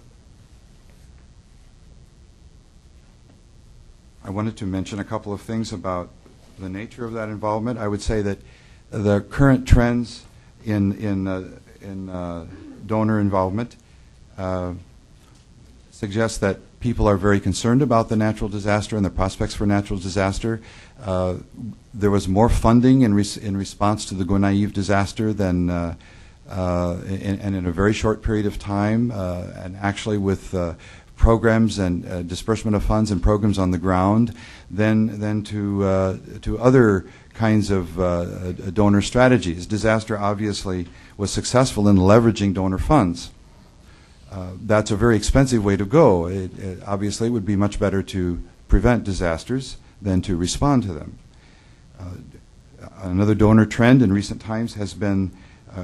wanted to mention a couple of things about the nature of that involvement. I would say that the current trends in donor involvement suggest that people are very concerned about the natural disaster and the prospects for natural disaster. There was more funding in response to the Gonaïves disaster than and in a very short period of time, and actually with programs and disbursement of funds and programs on the ground, than to other kinds of donor strategies. Disaster obviously was successful in leveraging donor funds. That's a very expensive way to go. It obviously would be much better to prevent disasters than to respond to them. Another donor trend in recent times has been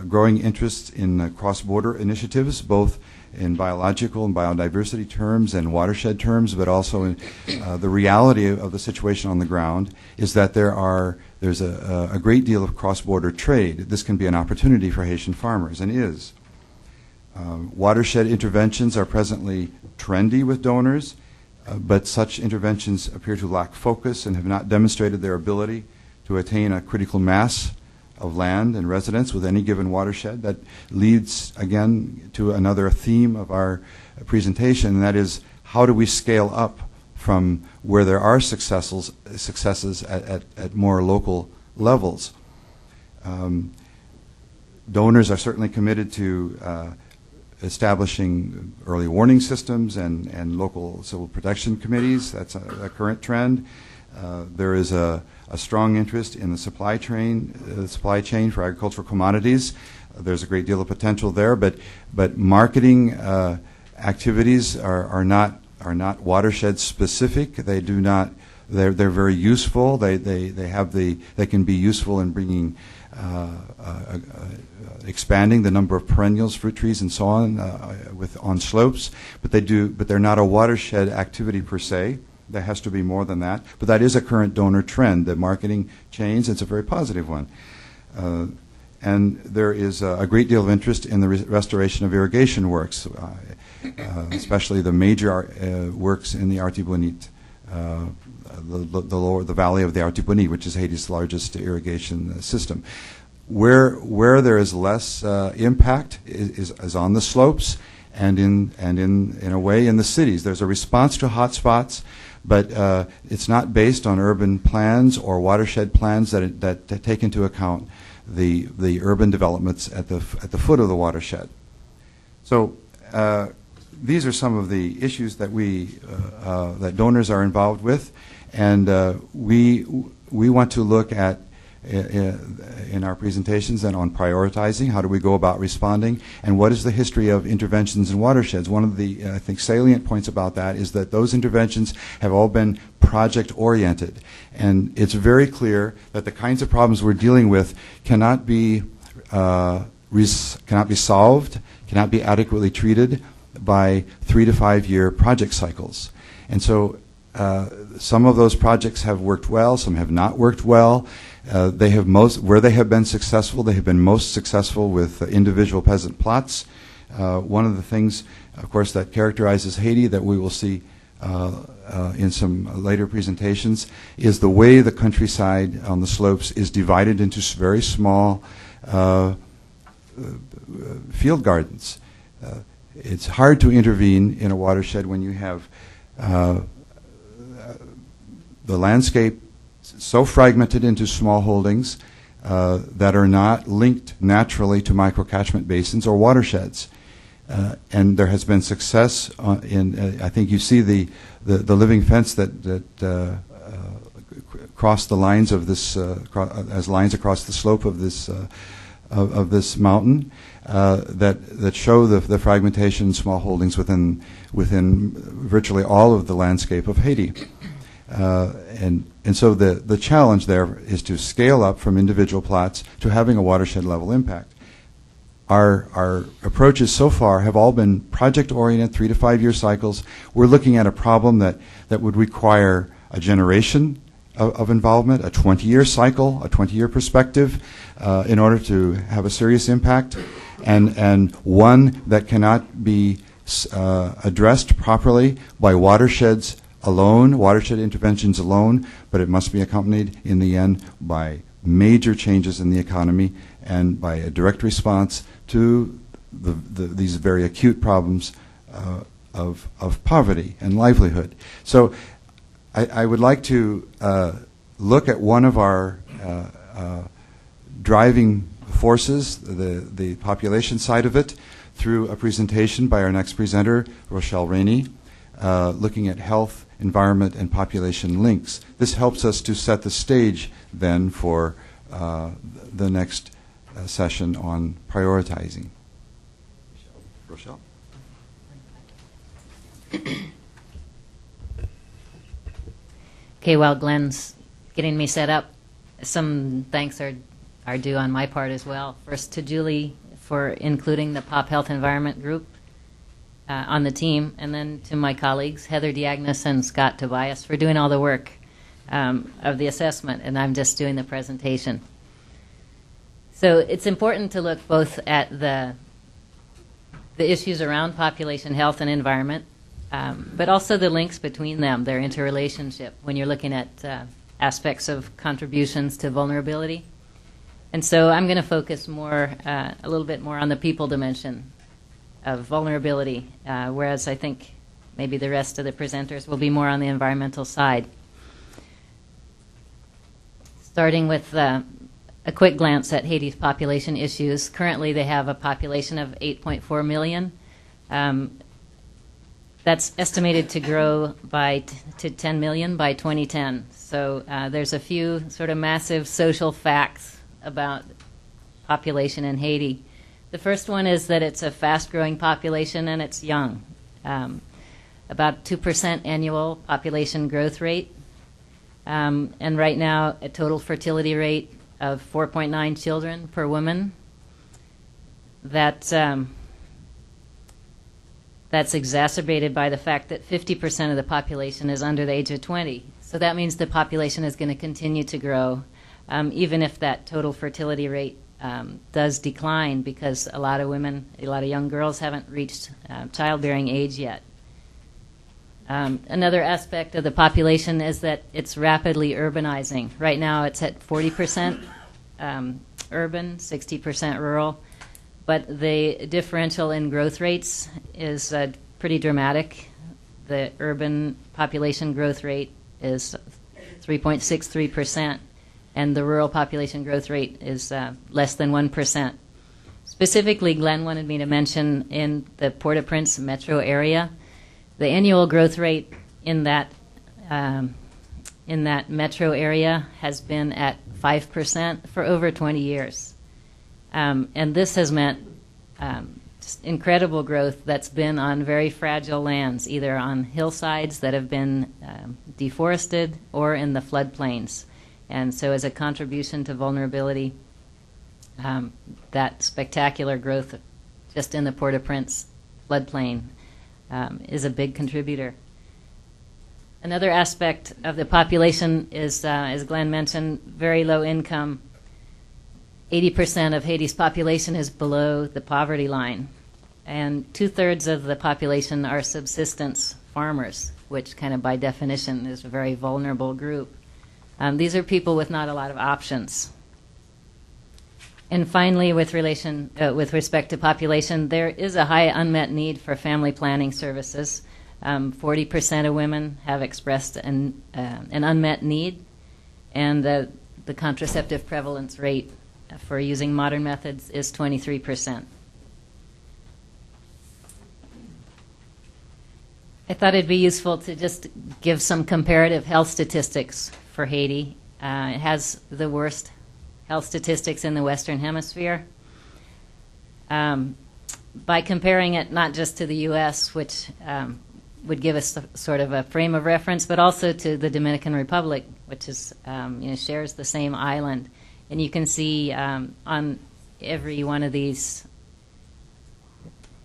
growing interest in cross-border initiatives, both in biological and biodiversity terms and watershed terms, but also in the reality of the situation on the ground is that there's a great deal of cross-border trade. This can be an opportunity for Haitian farmers, and is. Watershed interventions are presently trendy with donors, but such interventions appear to lack focus and have not demonstrated their ability to attain a critical mass of land and residents with any given watershed. That leads, again, to another theme of our presentation, and that is how do we scale up from where there are successes at more local levels. Donors are certainly committed to establishing early warning systems and local civil protection committees. That's a current trend. There is a strong interest in the supply chain for agricultural commodities. There's a great deal of potential there, but marketing activities are not watershed specific. They do not. They're very useful. They can be useful in bringing expanding the number of perennials, fruit trees, and so on on slopes. But they're not a watershed activity per se. There has to be more than that. But that is a current donor trend. The marketing change. It's a very positive one. And there is a great deal of interest in the restoration of irrigation works, especially the major works in the Artibonite, the valley of the Artibonite, which is Haiti's largest irrigation system. Where there is less impact is on the slopes and in a way in the cities. There's a response to hotspots, but it's not based on urban plans or watershed plans that take into account the urban developments at the foot of the watershed. So these are some of the issues that that donors are involved with, and we want to look at in our presentations and on prioritizing how do we go about responding, and what is the history of interventions in watersheds. One of the I think salient points about that is that those interventions have all been project oriented, and it's very clear that the kinds of problems we're dealing with cannot be solved, cannot be adequately treated by 3 to 5 year project cycles. And so some of those projects have worked well, some have not worked well. Where they have been successful, they have been most successful with individual peasant plots. One of the things, of course, that characterizes Haiti that we will see in some later presentations is the way the countryside on the slopes is divided into very small field gardens. It's hard to intervene in a watershed when you have the landscape so fragmented into small holdings that are not linked naturally to microcatchment basins or watersheds. And there has been success in, I think you see the living fence that crossed the lines of this, as lines across the slope of this mountain that show the fragmentation in small holdings within virtually all of the landscape of Haiti. And so the challenge there is to scale up from individual plots to having a watershed level impact. Our approaches so far have all been project-oriented, 3 to 5 year cycles. We're looking at a problem that would require a generation of involvement, a 20-year cycle, a 20-year perspective, in order to have a serious impact, and one that cannot be addressed properly by watersheds alone, watershed interventions alone, but it must be accompanied in the end by major changes in the economy and by a direct response to these very acute problems of poverty and livelihood. So I would like to look at one of our driving forces, the population side of it, through a presentation by our next presenter, Rochelle Rainey, looking at health, environment, and population links. This helps us to set the stage then for the next session on prioritizing. Rochelle? Okay, while Glenn's getting me set up, some thanks are due on my part as well. First to Julie for including the Pop Health Environment Group on the team, and then to my colleagues, Heather Diagnos and Scott Tobias, for doing all the work of the assessment, and I'm just doing the presentation. So it's important to look both at the issues around population health and environment, but also the links between them, their interrelationship, when you're looking at aspects of contributions to vulnerability. And so I'm going to focus a little bit more on the people dimension of vulnerability, whereas I think maybe the rest of the presenters will be more on the environmental side. Starting with a quick glance at Haiti's population issues. Currently they have a population of 8.4 million. That's estimated to grow to 10 million by 2010. So there's a few sort of massive social facts about population in Haiti. The first one is that it's a fast-growing population and it's young. About 2% annual population growth rate. And right now a total fertility rate of 4.9 children per woman. That's exacerbated by the fact that 50% of the population is under the age of 20. So that means the population is going to continue to grow, even if that total fertility rate does decline, because a lot of young girls haven't reached childbearing age yet. Another aspect of the population is that it's rapidly urbanizing. Right now it's at 40% urban, 60% rural. But the differential in growth rates is pretty dramatic. The urban population growth rate is 3.63%, and the rural population growth rate is less than 1%. Specifically, Glenn wanted me to mention in the Port-au-Prince metro area, the annual growth rate in that metro area has been at 5% for over 20 years. And this has meant just incredible growth that's been on very fragile lands, either on hillsides that have been deforested or in the floodplains. And so as a contribution to vulnerability, that spectacular growth just in the Port-au-Prince floodplain is a big contributor. Another aspect of the population is, as Glenn mentioned, very low income. 80% of Haiti's population is below the poverty line, and 2/3 of the population are subsistence farmers, which kind of by definition is a very vulnerable group. These are people with not a lot of options. And finally, with respect to population, there is a high unmet need for family planning services. 40% of women have expressed an unmet need, and the contraceptive prevalence rate for using modern methods is 23%. I thought it'd be useful to just give some comparative health statistics for Haiti. It has the worst health statistics in the Western Hemisphere. By comparing it not just to the U.S., which would give us sort of a frame of reference, but also to the Dominican Republic, which is shares the same island. And you can see on every one of these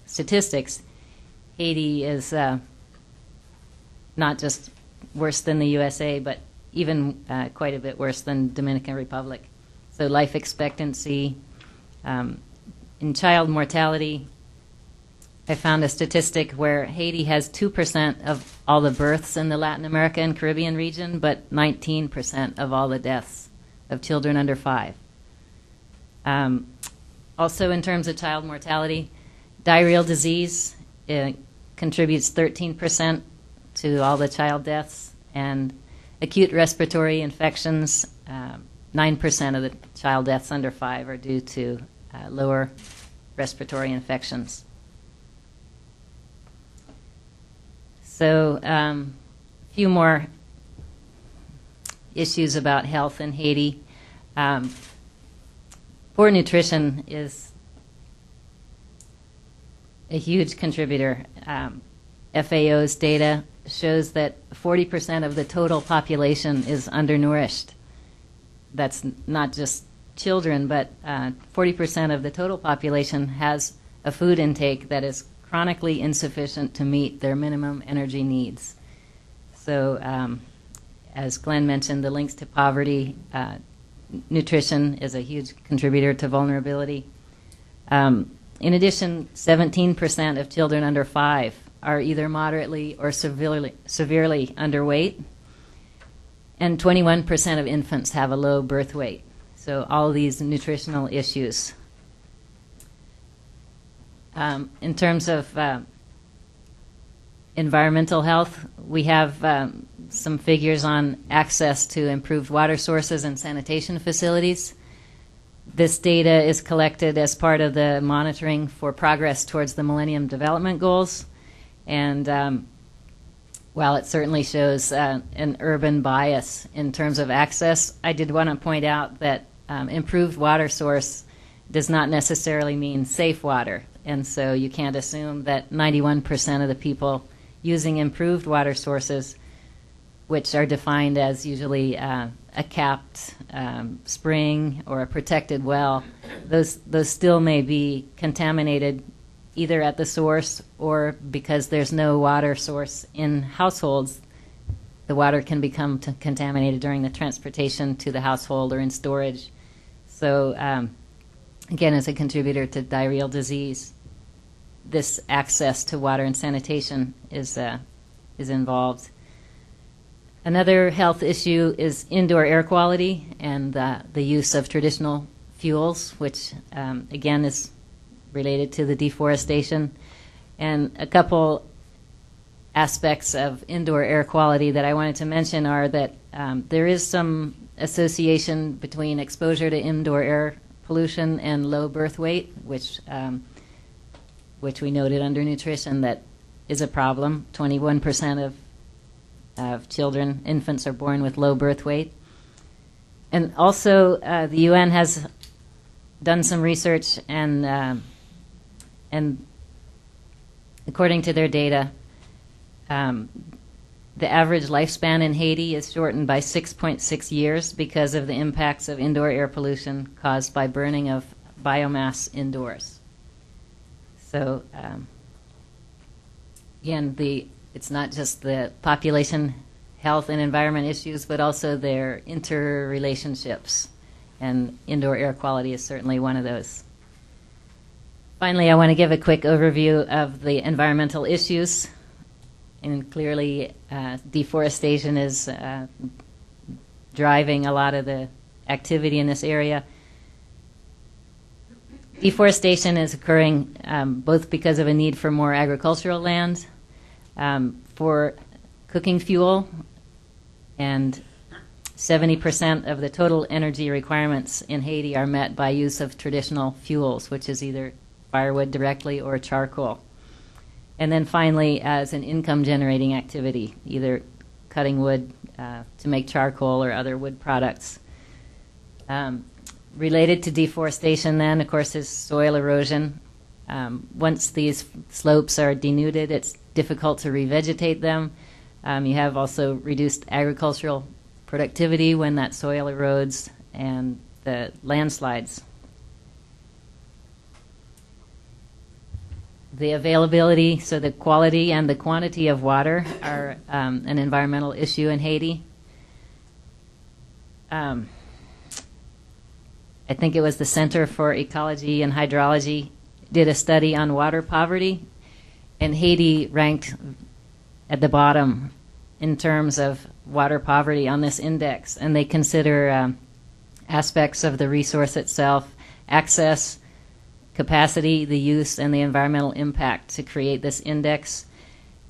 statistics, Haiti is not just worse than the USA, but even quite a bit worse than Dominican Republic. So life expectancy, in child mortality, I found a statistic where Haiti has 2% of all the births in the Latin America and Caribbean region, but 19% of all the deaths of children under 5. Also, in terms of child mortality, diarrheal disease contributes 13% to all the child deaths, and acute respiratory infections, 9% of the child deaths under 5 are due to lower respiratory infections. So a few more issues about health in Haiti. Poor nutrition is a huge contributor. FAO's data shows that 40% of the total population is undernourished. That's not just children, but 40% of the total population has a food intake that is chronically insufficient to meet their minimum energy needs. So, as Glenn mentioned, the links to poverty, nutrition is a huge contributor to vulnerability. In addition, 17% of children under 5 are either moderately or severely underweight, and 21% of infants have a low birth weight. So all these nutritional issues. In terms of environmental health, we have some figures on access to improved water sources and sanitation facilities. This data is collected as part of the monitoring for progress towards the Millennium Development Goals. And while it certainly shows an urban bias in terms of access, I did want to point out that improved water source does not necessarily mean safe water. And so you can't assume that 91% of the people using improved water sources, which are defined as usually a capped spring or a protected well, those still may be contaminated either at the source or because there's no water source in households. The water can become contaminated during the transportation to the household or in storage. So again, as a contributor to diarrheal disease, this access to water and sanitation is involved. Another health issue is indoor air quality and the use of traditional fuels, which again is related to the deforestation. And a couple aspects of indoor air quality that I wanted to mention are that there is some association between exposure to indoor air pollution and low birth weight, which we noted under nutrition that is a problem. 21% of children, infants, are born with low birth weight. And also, the UN has done some research, and according to their data, the average lifespan in Haiti is shortened by 6.6 years because of the impacts of indoor air pollution caused by burning of biomass indoors. So, again, it's not just the population health and environment issues, but also their interrelationships. And indoor air quality is certainly one of those. Finally, I want to give a quick overview of the environmental issues. And clearly, deforestation is driving a lot of the activity in this area. Deforestation is occurring both because of a need for more agricultural land, for cooking fuel, and 70% of the total energy requirements in Haiti are met by use of traditional fuels, which is either firewood directly or charcoal. And then finally, as an income-generating activity, either cutting wood to make charcoal or other wood products. Related to deforestation then, of course, is soil erosion. Once these slopes are denuded, it's difficult to revegetate them. You have also reduced agricultural productivity when that soil erodes, and the landslides. The availability, so the quality and the quantity of water are an environmental issue in Haiti. I think it was the Center for Ecology and Hydrology, did a study on water poverty, and Haiti ranked at the bottom in terms of water poverty on this index. And they consider aspects of the resource itself, access, capacity, the use, and the environmental impact to create this index.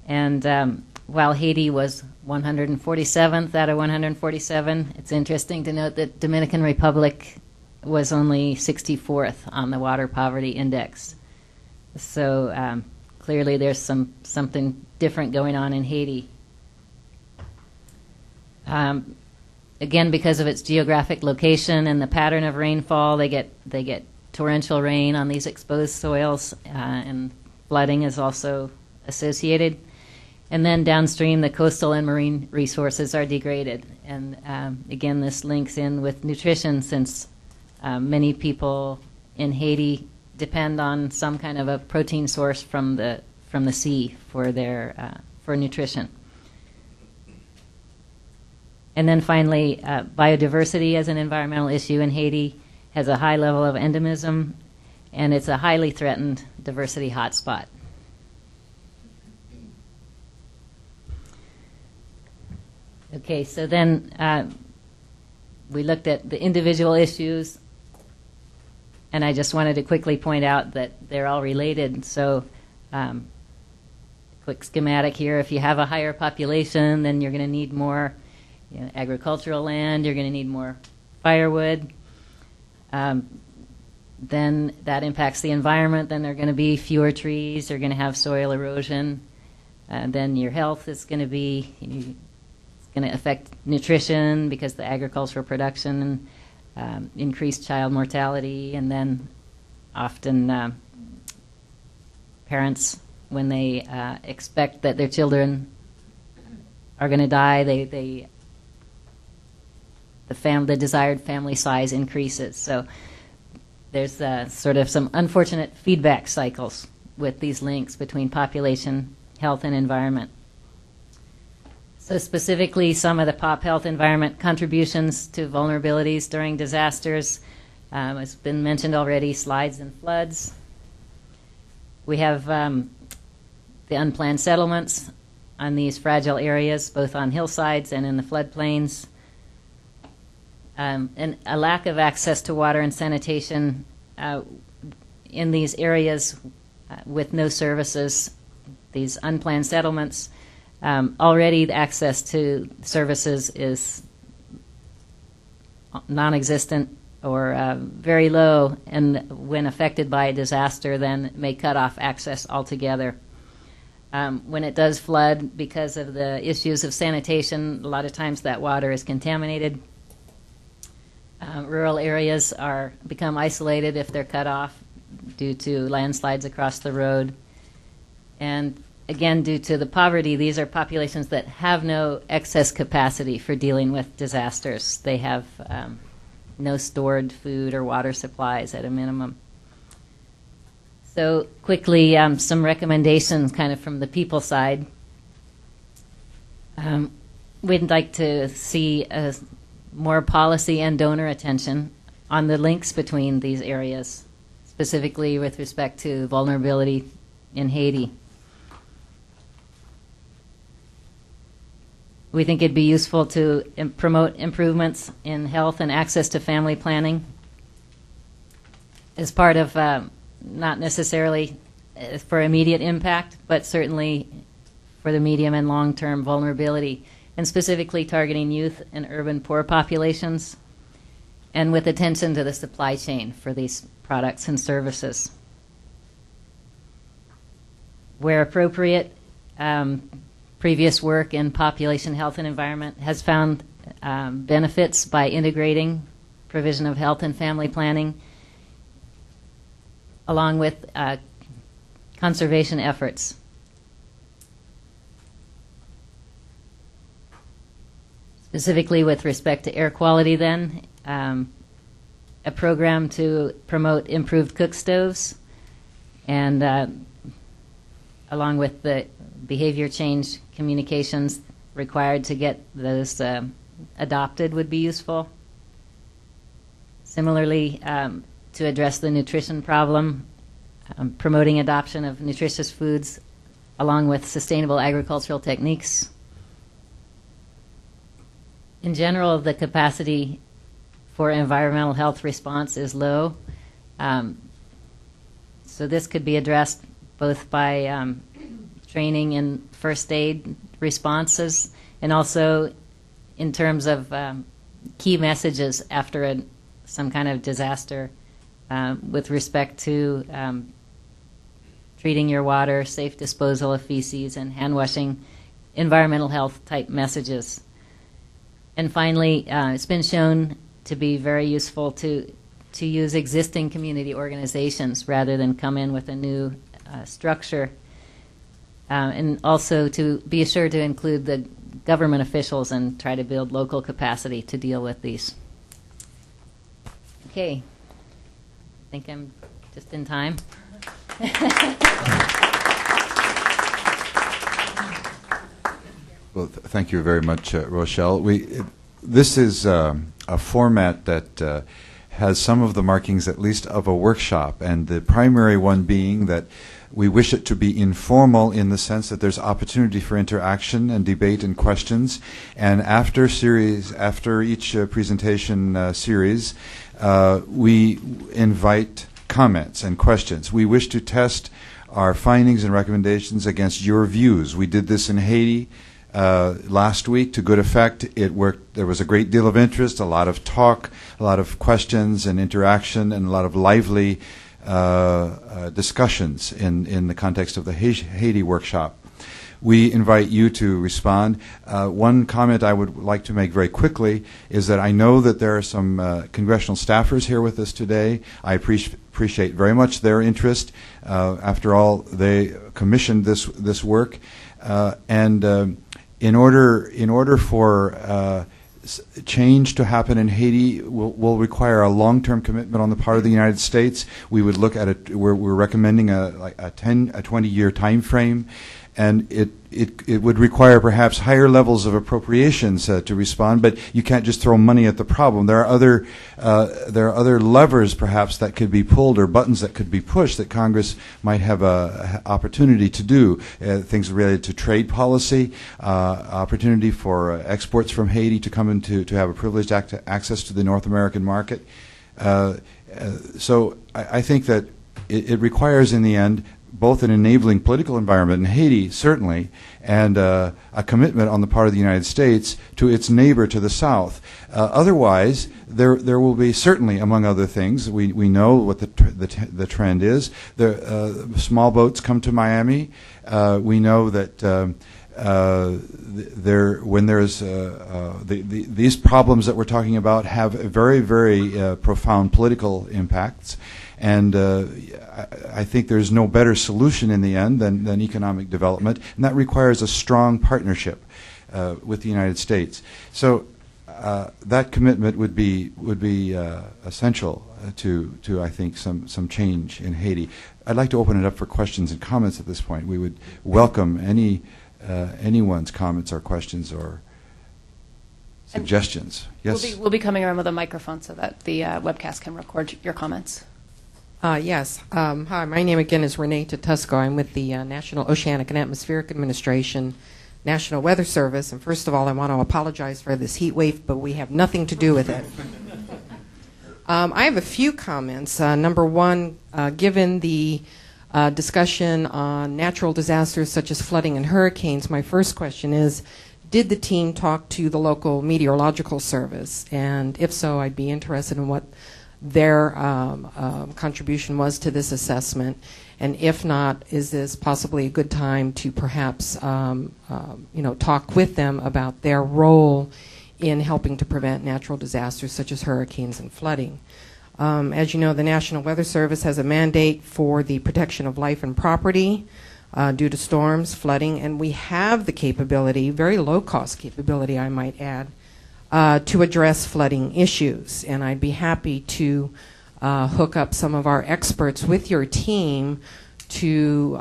And while Haiti was 147th out of 147, it's interesting to note that Dominican Republic was only 64th on the water poverty index. So clearly there's something different going on in Haiti. Again, because of its geographic location and the pattern of rainfall, they get torrential rain on these exposed soils, and flooding is also associated. And then downstream, the coastal and marine resources are degraded. And again, this links in with nutrition, since many people in Haiti depend on some kind of a protein source from the sea for their for nutrition. And then finally, biodiversity as an environmental issue in Haiti has a high level of endemism, and it's a highly threatened diversity hotspot. Okay, so then we looked at the individual issues, and I just wanted to quickly point out that they're all related. So quick schematic here: if you have a higher population, then you're going to need more agricultural land, you're going to need more firewood. Then that impacts the environment. Then there are going to be fewer trees, you're going to have soil erosion. Then your health is going to be, it's going to affect nutrition because the agricultural production, increased child mortality, and then often parents, when they expect that their children are going to die, the desired family size increases. So there's sort of some unfortunate feedback cycles with these links between population, health, and environment. So specifically, some of the pop health environment contributions to vulnerabilities during disasters has been mentioned already: slides and floods. We have the unplanned settlements on these fragile areas, both on hillsides and in the floodplains. And a lack of access to water and sanitation in these areas with no services, these unplanned settlements. Already the access to services is non-existent or very low, and when affected by a disaster, then may cut off access altogether. When it does flood, because of the issues of sanitation, a lot of times that water is contaminated. Rural areas become isolated if they're cut off due to landslides across the road. And again, due to the poverty, these are populations that have no excess capacity for dealing with disasters. They have no stored food or water supplies at a minimum. So quickly, some recommendations kind of from the people side. We'd like to see more policy and donor attention on the links between these areas, specifically with respect to vulnerability in Haiti. We think it'd be useful to promote improvements in health and access to family planning as part of not necessarily for immediate impact, but certainly for the medium and long-term vulnerability, and specifically targeting youth and urban poor populations, and with attention to the supply chain for these products and services. Where appropriate, previous work in population health and environment has found benefits by integrating provision of health and family planning along with conservation efforts. Specifically with respect to air quality then, a program to promote improved cook stoves, and along with the behavior change communications required to get those adopted would be useful. Similarly, to address the nutrition problem, promoting adoption of nutritious foods along with sustainable agricultural techniques. In general, the capacity for environmental health response is low. So this could be addressed both by training in first aid responses and also in terms of key messages after some kind of disaster with respect to treating your water, safe disposal of feces, and hand washing, environmental health type messages. And finally, it's been shown to be very useful to use existing community organizations rather than come in with a new structure. And also to be sure to include the government officials and try to build local capacity to deal with these. Okay. I think I'm just in time. Well, thank you very much, Rochelle. This is a format that has some of the markings, at least, of a workshop, and the primary one being that we wish it to be informal in the sense that there's opportunity for interaction and debate and questions. And after each presentation series, we invite comments and questions. We wish to test our findings and recommendations against your views. We did this in Haiti last week to good effect. It worked. There was a great deal of interest, a lot of talk, a lot of questions and interaction, and a lot of lively discussions in the context of the Haiti workshop. We invite you to respond. One comment I would like to make very quickly is that I know that there are some congressional staffers here with us today. I appreciate very much their interest. After all, they commissioned this work, and in order for change to happen in Haiti will require a long-term commitment on the part of the United States. We would look at it. We're recommending a 20-year time frame, and it would require perhaps higher levels of appropriations to respond. But you can't just throw money at the problem. There are other levers perhaps that could be pulled or buttons that could be pushed that Congress might have a opportunity to do. Things related to trade policy, opportunity for exports from Haiti to come into to have a privileged access to the North American market. So I think that it requires in the end both an enabling political environment in Haiti, certainly, and a commitment on the part of the United States to its neighbor to the south. Otherwise, there will be certainly, among other things, we know what the trend is. Small boats come to Miami. We know that when there's these problems that we're talking about have very, very profound political impacts. And I think there's no better solution in the end than economic development, and that requires a strong partnership with the United States. So that commitment would be essential to I think some change in Haiti. I'd like to open it up for questions and comments at this point. We would welcome anyone's comments or questions or suggestions. Yes. We'll be coming around with a microphone so that the webcast can record your comments. Yes. Hi, my name again is Renee Tatusco. I'm with the National Oceanic and Atmospheric Administration, National Weather Service. And first of all, I want to apologize for this heat wave, but we have nothing to do with it. I have a few comments. Number one, given the discussion on natural disasters such as flooding and hurricanes, my first question is, did the team talk to the local meteorological service? And if so, I'd be interested in what their contribution was to this assessment, and if not, is this possibly a good time to perhaps talk with them about their role in helping to prevent natural disasters such as hurricanes and flooding? As you know, the National Weather Service has a mandate for the protection of life and property due to storms, flooding, and we have the capability, very low-cost capability, I might add, to address flooding issues. And I'd be happy to hook up some of our experts with your team to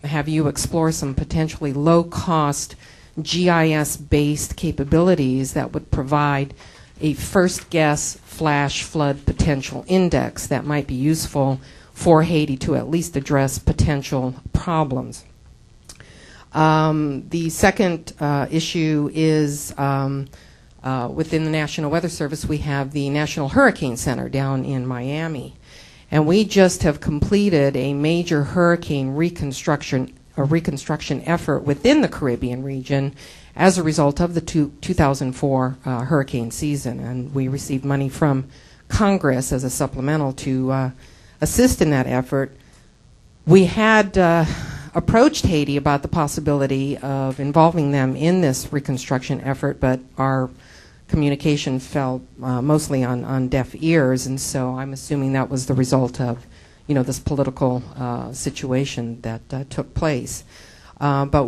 have you explore some potentially low-cost GIS-based capabilities that would provide a first guess flash flood potential index that might be useful for Haiti to at least address potential problems. The second issue is within the National Weather Service, we have the National Hurricane Center down in Miami. And we just have completed a major hurricane reconstruction effort within the Caribbean region as a result of the 2004 hurricane season. And we received money from Congress as a supplemental to assist in that effort. We had approached Haiti about the possibility of involving them in this reconstruction effort, but our communication fell mostly on deaf ears, and so I'm assuming that was the result of, this political situation that took place. But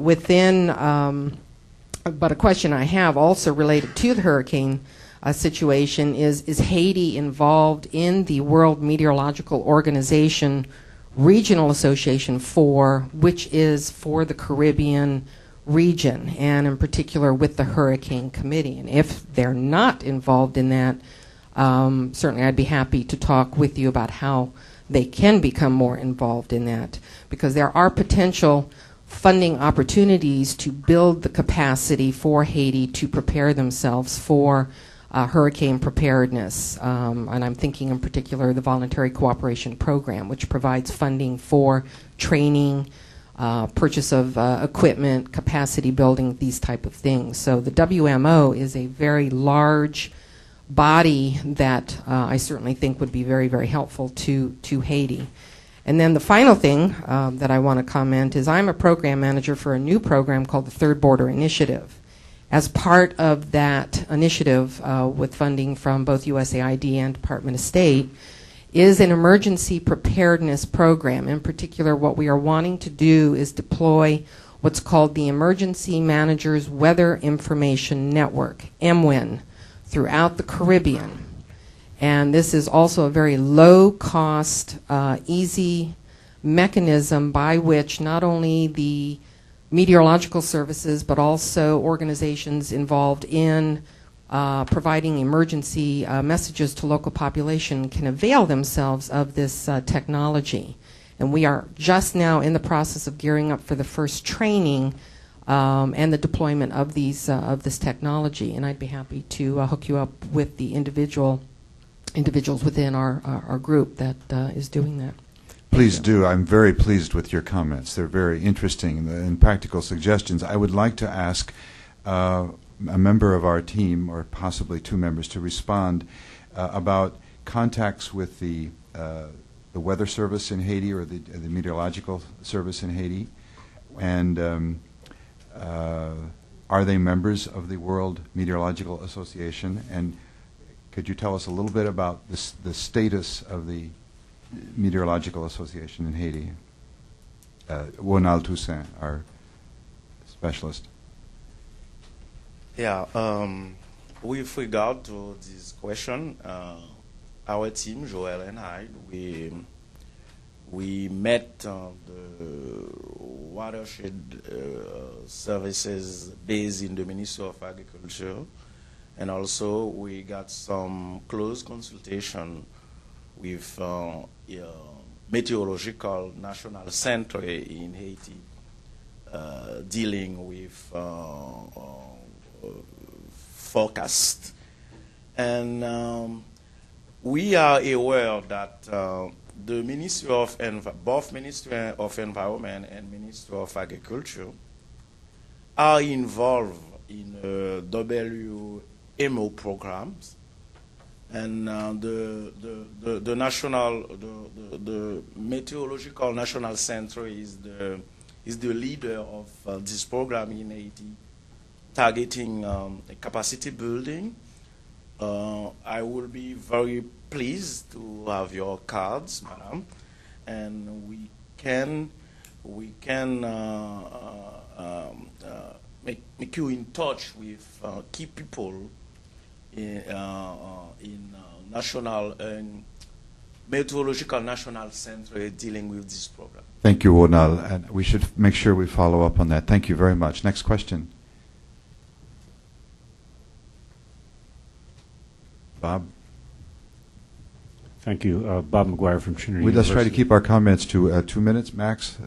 a question I have also related to the hurricane situation is Haiti involved in the World Meteorological Organization Regional Association which is for the Caribbean region, and in particular with the Hurricane Committee? And if they're not involved in that, certainly I'd be happy to talk with you about how they can become more involved in that, because there are potential funding opportunities to build the capacity for Haiti to prepare themselves for hurricane preparedness. And I'm thinking in particular the Voluntary Cooperation Program, which provides funding for training, purchase of equipment, capacity building, these type of things. So the WMO is a very large body that I certainly think would be very, very helpful to Haiti. And then the final thing that I want to comment is I'm a program manager for a new program called the Third Border Initiative. As part of that initiative, with funding from both USAID and Department of State, is an emergency preparedness program. In particular, what we are wanting to do is deploy what's called the Emergency Managers Weather Information Network, MWIN, throughout the Caribbean. And this is also a very low-cost, easy mechanism by which not only the meteorological services, but also organizations involved in providing emergency messages to local population can avail themselves of this technology. And we are just now in the process of gearing up for the first training and the deployment of this technology. And I'd be happy to hook you up with the individuals within our group that is doing that. Please do. I'm very pleased with your comments. They're very interesting and practical suggestions. I would like to ask a member of our team, or possibly two members, to respond about contacts with the Weather Service in Haiti, or the Meteorological Service in Haiti, and are they members of the World Meteorological Association? And could you tell us a little bit about the status of the Meteorological Association in Haiti? Ronald Toussaint, our specialist. Yeah, with regard to this question, our team, Joel and I, we met the watershed services based in the Ministry of Agriculture, and also we got some close consultation with Meteorological National Center in Haiti, dealing with forecast. And we are aware that the Ministry of both Ministry of Environment and Ministry of Agriculture are involved in WMO programs, and the Meteorological National Center is the leader of this program in Haiti, targeting capacity building. I will be very pleased to have your cards, madam, and we can make you in touch with key people in national Meteorological National Center dealing with this program. Thank you, Ronald, and we should make sure we follow up on that. Thank you very much. Next question. Bob? Thank you. Bob McGuire from Trinity Let's University. try to keep our comments to 2 minutes max.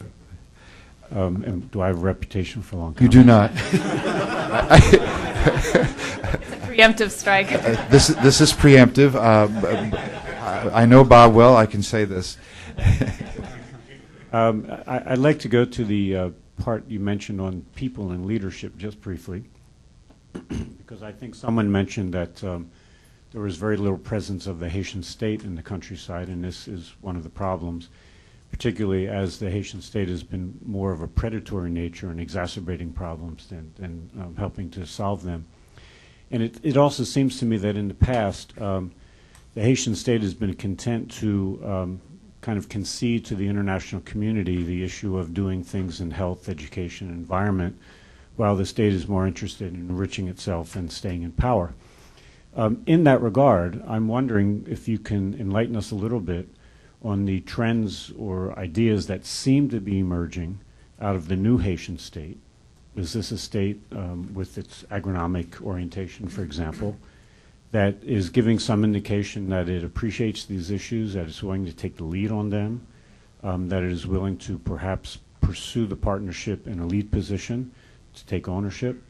And do I have a reputation for long You comments? do not. It's a preemptive strike. This is preemptive. I know Bob well. I can say this. I'd like to go to the part you mentioned on people and leadership just briefly, because I think someone mentioned that there was very little presence of the Haitian state in the countryside, and this is one of the problems, particularly as the Haitian state has been more of a predatory nature and exacerbating problems than helping to solve them. And it also seems to me that in the past, the Haitian state has been content to kind of concede to the international community the issue of doing things in health, education, and environment, while the state is more interested in enriching itself and staying in power. In that regard, I'm wondering if you can enlighten us a little bit on the trends or ideas that seem to be emerging out of the new Haitian state. Is this a state with its agronomic orientation, for example, that is giving some indication that it appreciates these issues, that it's willing to take the lead on them, that it is willing to perhaps pursue the partnership in a lead position, to take ownership?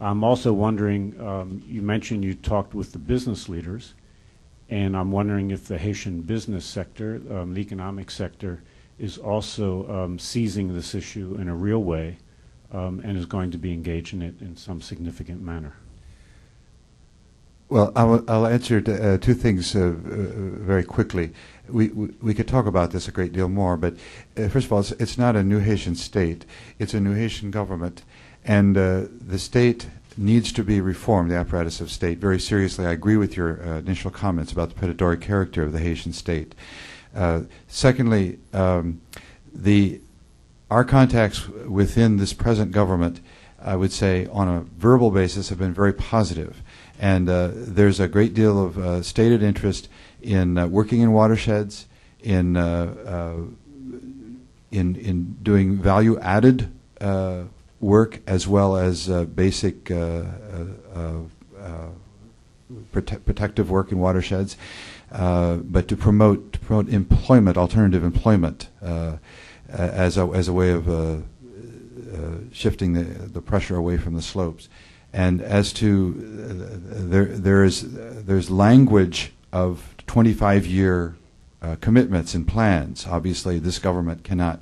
I'm also wondering, you mentioned you talked with the business leaders, and I'm wondering if the Haitian business sector, the economic sector, is also seizing this issue in a real way and is going to be engaged in it in some significant manner. Well, I'll answer two things very quickly. We could talk about this a great deal more, but first of all, it's not a new Haitian state. It's a new Haitian government, and the state needs to be reformed, the apparatus of state, very seriously. I agree with your initial comments about the predatory character of the Haitian state. Secondly, our contacts within this present government, I would say, on a verbal basis, have been very positive. And there's a great deal of stated interest in working in watersheds, in doing value-added work as well as basic protective work in watersheds, but to promote employment, alternative employment, as a way of shifting the pressure away from the slopes. And as to there's language of 25-year commitments and plans. Obviously, this government cannot.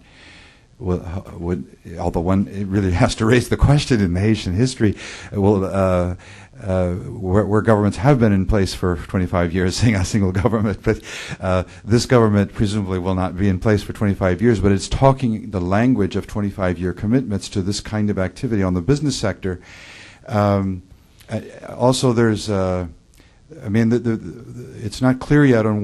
Although it really has to raise the question in Haitian history, where governments have been in place for 25 years, saying a single government, but this government presumably will not be in place for 25 years, but it's talking the language of 25-year commitments to this kind of activity on the business sector. Also, there's, it's not clear yet on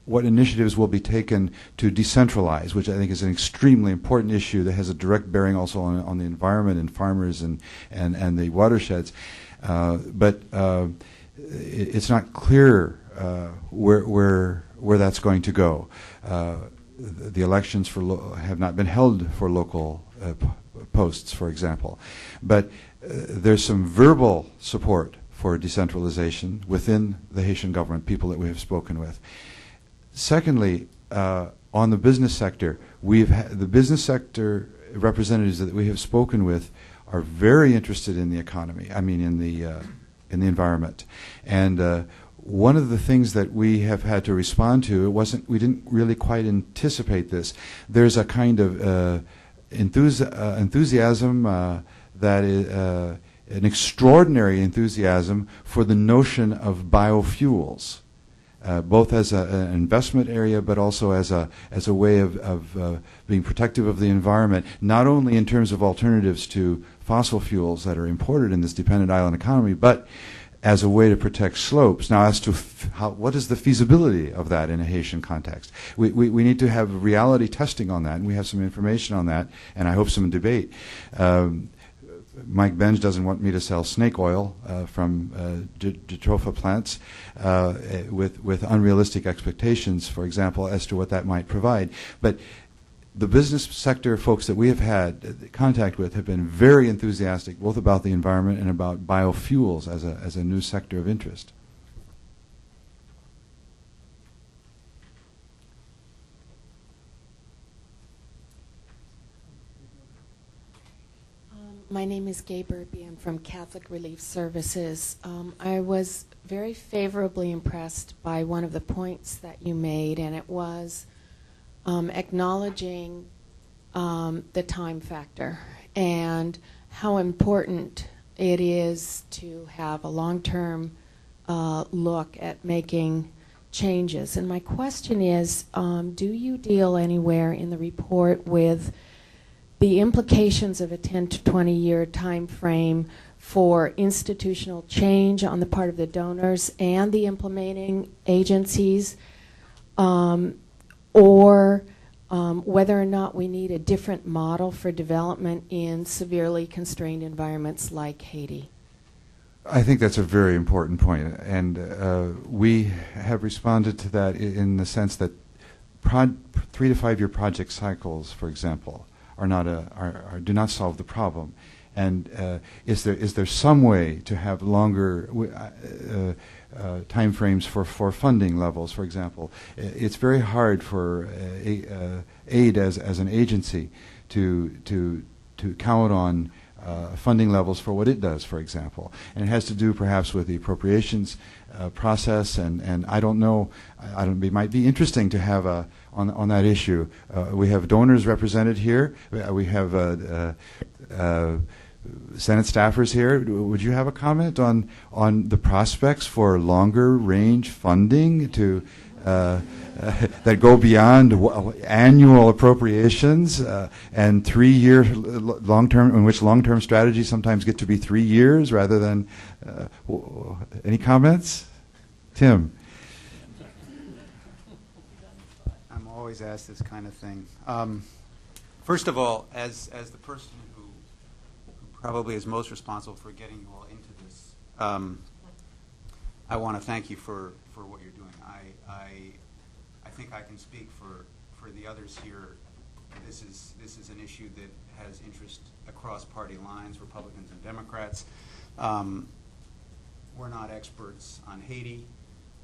what initiatives will be taken to decentralize, which I think is an extremely important issue that has a direct bearing also on the environment and farmers and the watersheds. But it's not clear where that's going to go. The elections have not been held for local posts, for example. But there's some verbal support for decentralization within the Haitian government, people that we have spoken with. Secondly, on the business sector, the business sector representatives that we have spoken with are very interested in the economy. I mean, in the environment. And one of the things that we have had to respond to, we didn't really quite anticipate this. There's a kind of enthusiasm that is an extraordinary enthusiasm for the notion of biofuels. Both as an investment area, but also as a way of being protective of the environment, not only in terms of alternatives to fossil fuels that are imported in this dependent island economy, but as a way to protect slopes. Now, as to what is the feasibility of that in a Haitian context? We need to have reality testing on that, and we have some information on that, and I hope some debate. Mike Benj doesn't want me to sell snake oil from jatropha plants with unrealistic expectations, for example, as to what that might provide. But the business sector folks that we have had contact with have been very enthusiastic, both about the environment and about biofuels as a new sector of interest. My name is Gay Burby. I'm from Catholic Relief Services. I was very favorably impressed by one of the points that you made, and it was acknowledging the time factor and how important it is to have a long-term look at making changes. And my question is, do you deal anywhere in the report with the implications of a 10 to 20-year time frame for institutional change on the part of the donors and the implementing agencies, or whether or not we need a different model for development in severely constrained environments like Haiti? I think that's a very important point, and we have responded to that in the sense that 3 to 5 year project cycles, for example, do not solve the problem. And is there some way to have longer time frames for funding levels, for example? It's very hard for aid as an agency to count on funding levels for what it does, for example. And it has to do perhaps with the appropriations process, and I don't know, it might be interesting to have on that issue. We have donors represented here. We have Senate staffers here. Would you have a comment on the prospects for longer range funding to that go beyond annual appropriations and 3-year long-term, in which long-term strategies sometimes get to be 3 years rather than any comments? Tim. I'm always asked this kind of thing. First of all, as the person who probably is most responsible for getting you all into this, I want to thank you for what you're doing. I think I can speak for the others here. This is an issue that has interest across party lines, Republicans and Democrats. We're not experts on Haiti,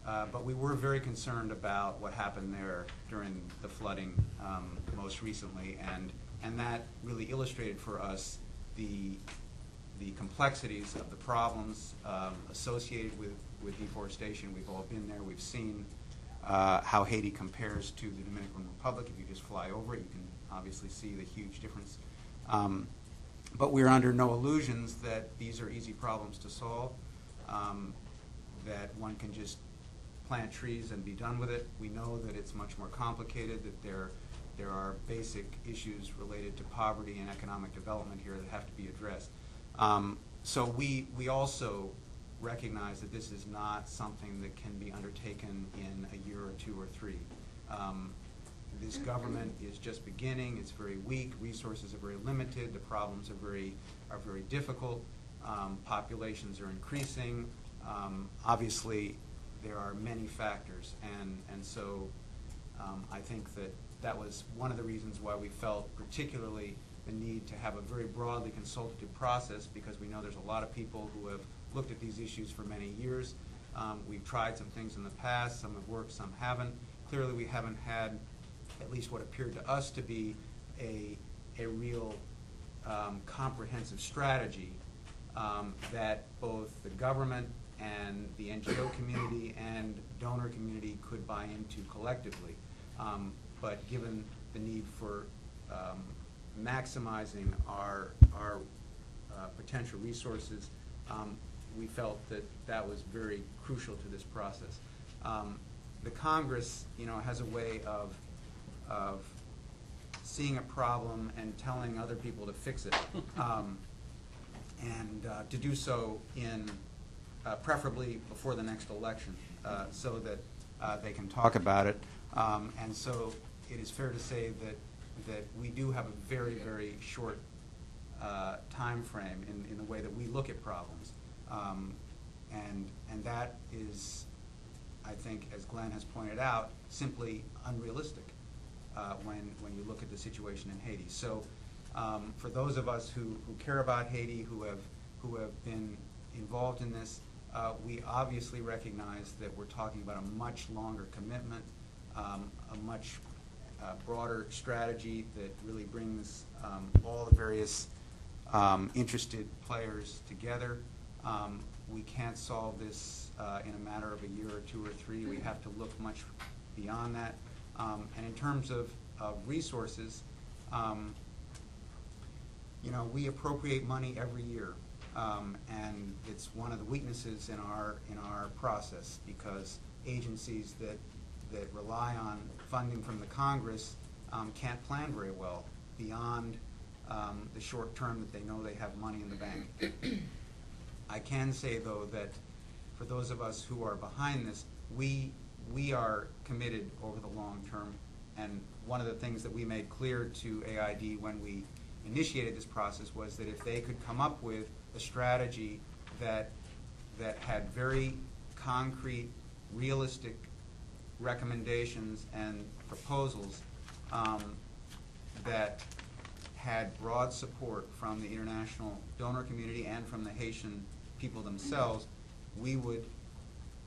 but we were very concerned about what happened there during the flooding most recently, and that really illustrated for us the complexities of the problems associated with deforestation. We've all been there. We've seen how Haiti compares to the Dominican Republic. If you just fly over it, you can obviously see the huge difference. But we're under no illusions that these are easy problems to solve, that one can just plant trees and be done with it. We know that it's much more complicated, that there are basic issues related to poverty and economic development here that have to be addressed. So we also recognize that this is not something that can be undertaken in a year or 2 or 3. This government is just beginning. It's very weak. Resources are very limited. The problems are very difficult. Populations are increasing. Obviously, there are many factors, and so I think that was one of the reasons why we felt particularly the need to have a very broadly consultative process, because we know there's a lot of people who have looked at these issues for many years. We've tried some things in the past. Some have worked, some haven't. Clearly, we haven't had at least what appeared to us to be a real comprehensive strategy that both the government and the NGO community and donor community could buy into collectively. But given the need for maximizing our potential resources, we felt that was very crucial to this process. The Congress, has a way of seeing a problem and telling other people to fix it, and to do so in preferably before the next election, so that they can talk about it. And so it is fair to say that we do have a very, very short time frame in the way that we look at problems. And that is, I think, as Glenn has pointed out, simply unrealistic. when you look at the situation in Haiti. So for those of us who care about Haiti, who have been involved in this, we obviously recognize that we're talking about a much longer commitment, a much broader strategy that really brings all the various interested players together. We can't solve this in a matter of a year or two or three. We have to look much beyond that. And in terms of resources, we appropriate money every year, and it's one of the weaknesses in our process, because agencies that rely on funding from the Congress can't plan very well beyond the short term that they know they have money in the bank. I can say, though, that for those of us who are behind this, we are committed over the long term, and one of the things that we made clear to AID when we initiated this process was that if they could come up with a strategy that had very concrete, realistic recommendations and proposals that had broad support from the international donor community and from the Haitian people themselves, we would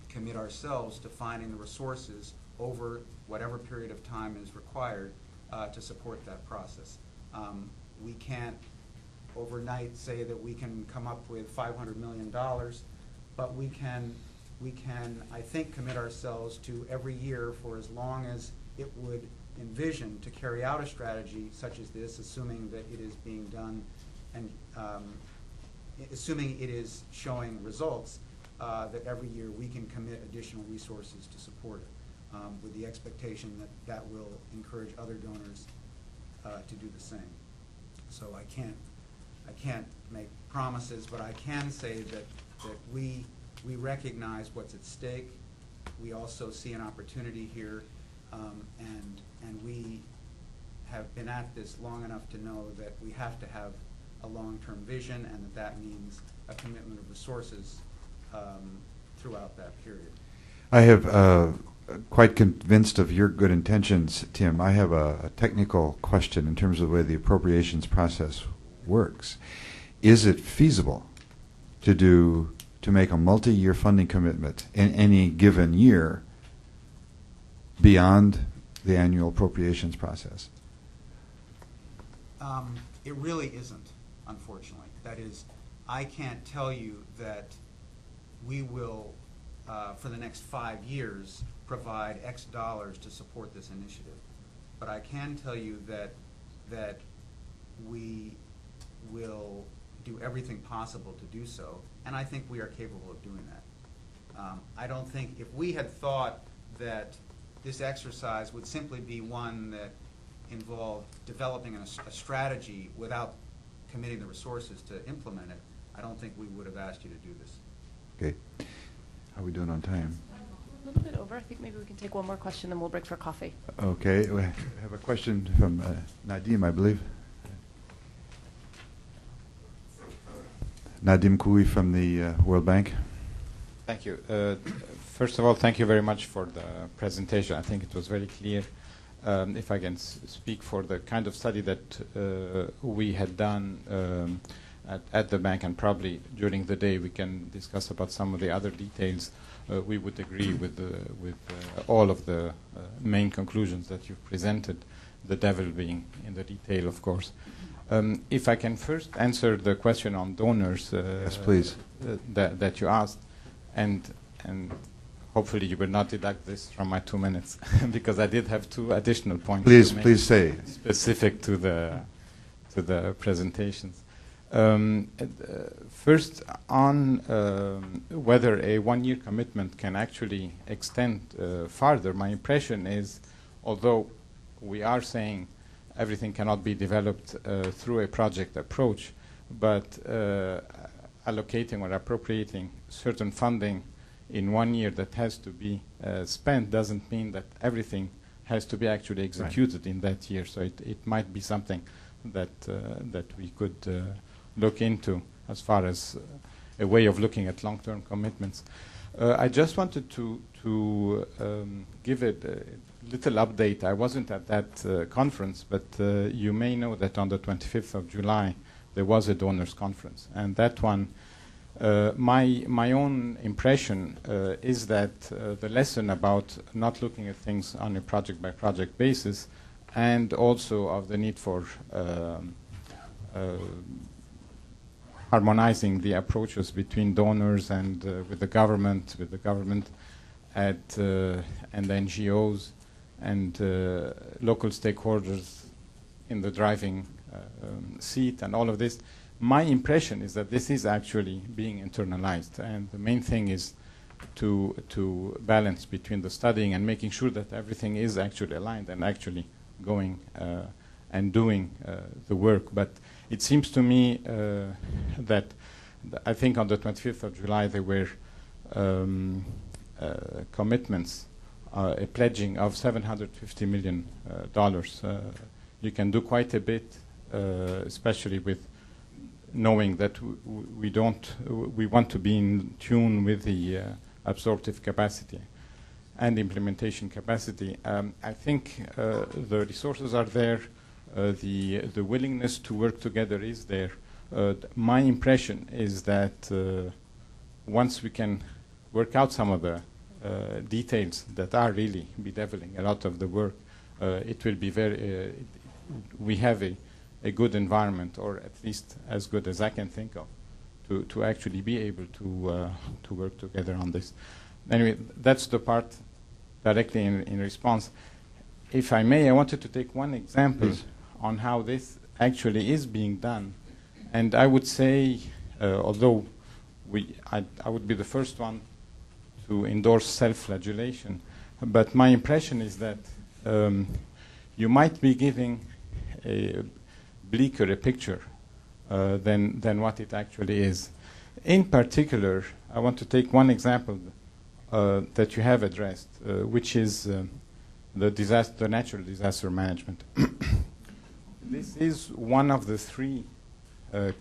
commit ourselves to finding the resources over whatever period of time is required to support that process. We can't overnight say that we can come up with $500 million, but we can, I think, commit ourselves to every year for as long as it would envision to carry out a strategy such as this, assuming that it is being done and assuming it is showing results, that every year we can commit additional resources to support it, with the expectation that will encourage other donors to do the same. So I can't make promises, but I can say that we recognize what's at stake. We also see an opportunity here, and we have been at this long enough to know that we have to have a long-term vision, and that means a commitment of resources throughout that period. I have quite convinced of your good intentions, Tim. I have a technical question in terms of the way the appropriations process works. Is it feasible to make a multi-year funding commitment in any given year beyond the annual appropriations process? It really isn't, unfortunately. That is, I can't tell you that we will, for the next 5 years, provide X dollars to support this initiative. But I can tell you that we will do everything possible to do so, and I think we are capable of doing that. I don't think, if we had thought that this exercise would simply be one that involved developing a strategy without committing the resources to implement it, I don't think we would have asked you to do this. Okay. How are we doing on time? A little bit over. I think maybe we can take one more question, then we'll break for coffee. Okay. We have a question from Nadim, I believe. Nadim Koui from the World Bank. Thank you. First of all, thank you very much for the presentation. I think it was very clear. If I can speak for the kind of study that we had done at the bank, and probably during the day we can discuss about some of the other details, we would agree with all of the main conclusions that you've presented, the devil being in the detail, of course. If I can first answer the question on donors, yes, please, that you asked, and hopefully you will not deduct this from my 2 minutes, because I did have 2 additional points. Please say specific to the presentations. First, on whether a 1-year commitment can actually extend farther, my impression is, although we are saying everything cannot be developed through a project approach, but allocating or appropriating certain funding in 1 year that has to be spent doesn't mean that everything has to be actually executed in that year. So it might be something that we could look into as far as a way of looking at long-term commitments. I just wanted to give it little update. I wasn't at that conference, but you may know that on the 25th of July there was a donors conference, and that one, my own impression is that the lesson about not looking at things on a project by project basis, and also of the need for harmonizing the approaches between donors and with the government and the NGOs and local stakeholders in the driving seat and all of this. My impression is that this is actually being internalized, and the main thing is to balance between the studying and making sure that everything is actually aligned and actually going and doing the work. But it seems to me that I think on the 25th of July there were commitments, a pledging of $750 million. You can do quite a bit, especially with knowing that we want to be in tune with the absorptive capacity and implementation capacity. I think the resources are there, the willingness to work together is there. My impression is that once we can work out some of the details that are really bedeviling a lot of the work, it will be very, we have a good environment, or at least as good as I can think of, to actually be able to work together on this. Anyway, that's the part directly in response. If I may, I wanted to take one example on how this actually is being done. And I would say, although I would be the first one to endorse self-flagellation, but my impression is that you might be giving a bleaker a picture than what it actually is. In particular, I want to take one example that you have addressed, which is the natural disaster management. This is one of the three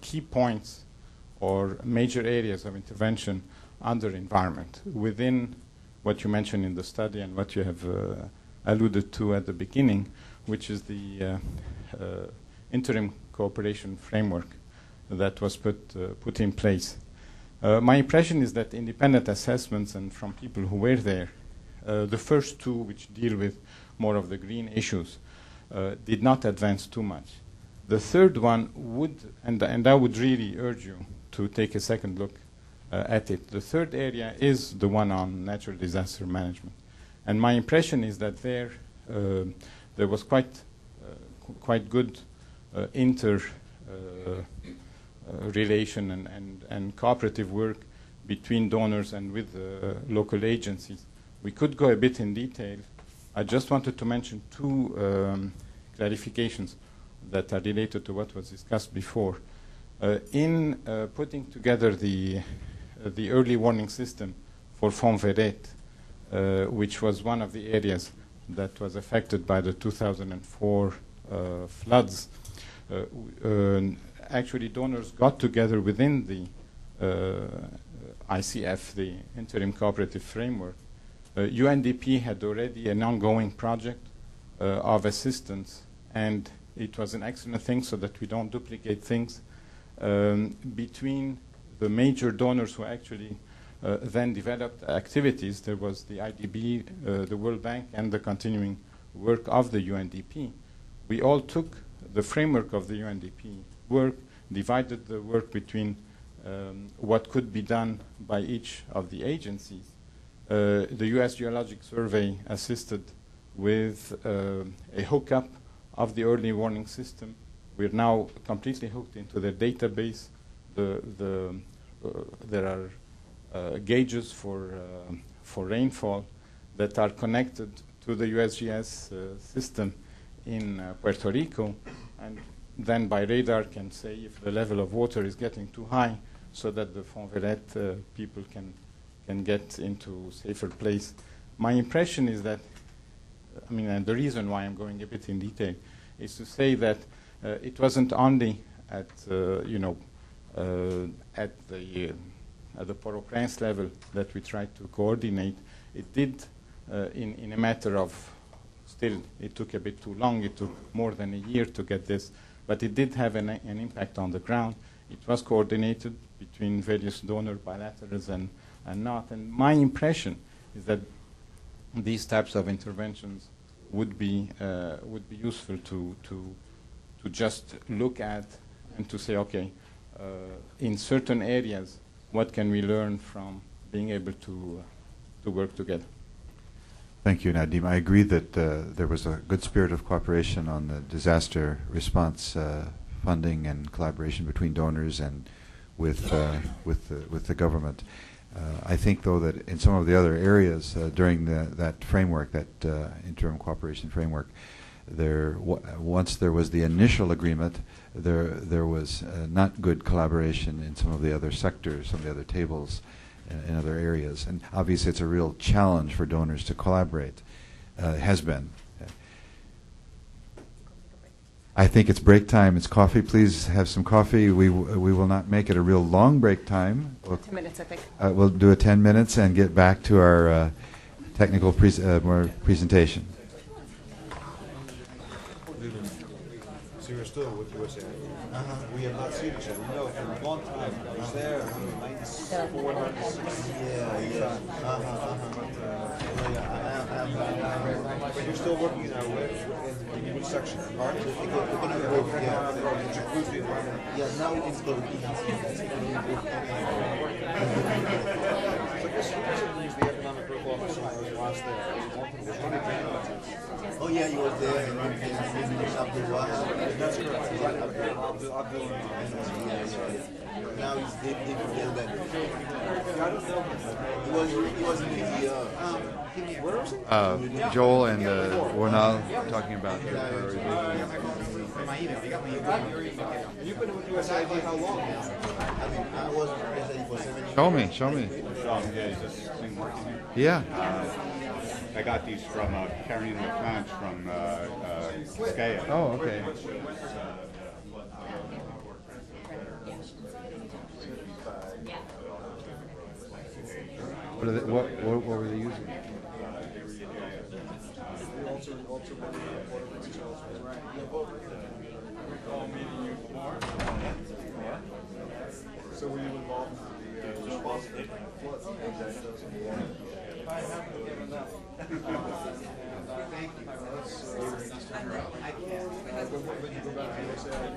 key points or major areas of intervention under environment within what you mentioned in the study and what you have alluded to at the beginning, which is the interim cooperation framework that was put in place. My impression is that independent assessments, and from people who were there, the first two, which deal with more of the green issues, did not advance too much. The third one would, and I would really urge you to take a second look at it. The third area is the one on natural disaster management. And my impression is that there was quite good relation and cooperative work between donors and with local agencies. We could go a bit in detail. I just wanted to mention two clarifications that are related to what was discussed before. In putting together the early warning system for Fonverret, which was one of the areas that was affected by the 2004 floods, actually donors got together within the ICF, the Interim Cooperative Framework. UNDP had already an ongoing project of assistance, and it was an excellent thing so that we don't duplicate things between the major donors who actually then developed activities. There was the IDB, the World Bank, and the continuing work of the UNDP. We all took the framework of the UNDP work, divided the work between what could be done by each of the agencies. The U.S. Geologic Survey assisted with a hookup of the early warning system. We're now completely hooked into their database. There are gauges for rainfall that are connected to the USGS system in Puerto Rico, and then by radar can say if the level of water is getting too high, so that the Fonverret people can get into safer place. My impression is that, I mean, and the reason why I'm going a bit in detail is to say that it wasn't only at at the Port-au-Prince level that we tried to coordinate. It did in a matter of Still, it took a bit too long. It took more than a year to get this, but it did have an impact on the ground. It was coordinated between various donor bilaterals and not. And my impression is that these types of interventions would be useful to just look at and to say, okay, in certain areas, what can we learn from being able to work together? Thank you, Nadim. I agree that there was a good spirit of cooperation on the disaster response funding and collaboration between donors and with the government. I think, though, that in some of the other areas during that framework, that interim cooperation framework, once there was the initial agreement, there was not good collaboration in some of the other sectors, some of the other tables in other areas. And obviously it's a real challenge for donors to collaborate. It has been. I think it's break time. It's coffee. Please have some coffee. We will not make it a real long break time. 10 minutes, I think. We'll do a 10 minutes and get back to our technical presentation. So you're still with USA? We have not seen each other. You know, for a long time. I was there. 94, 96. Yeah. But you're still working in which section? Environment? Which includes the environment. Yeah, now it's going to be. So this is the economic growth officer I was last there. Was running down. Oh yeah, you were there and That's correct. Now he's different than I don't know. He was in PTO. Where was he? Joel and Ronald talking about their priorities. You've been with USAID how long? I was with USAID for 7 years. Show me. Yeah. Yeah. I got these from carrying the plants from Skaya. Oh, okay. What were they using? So were you involved in the response to the floods? I haven't given enough. Thank you. I can't. When you go back to USAID,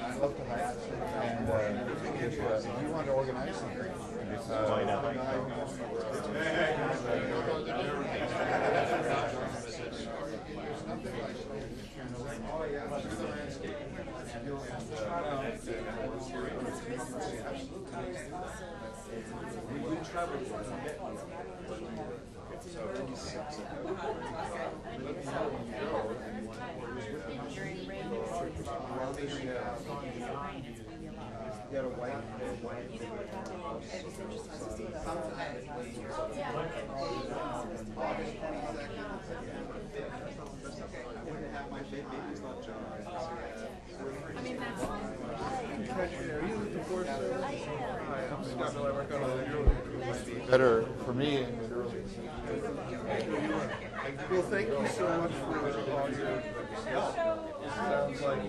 I'd love to hire and if you want to organize something, better for me in the early. Well, thank you so much for all your help. Sounds like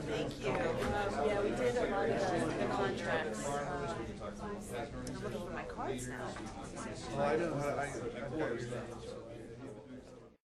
Thank you. Yeah, we did a lot of the contracts. I'm looking for my cards now. I don't know how I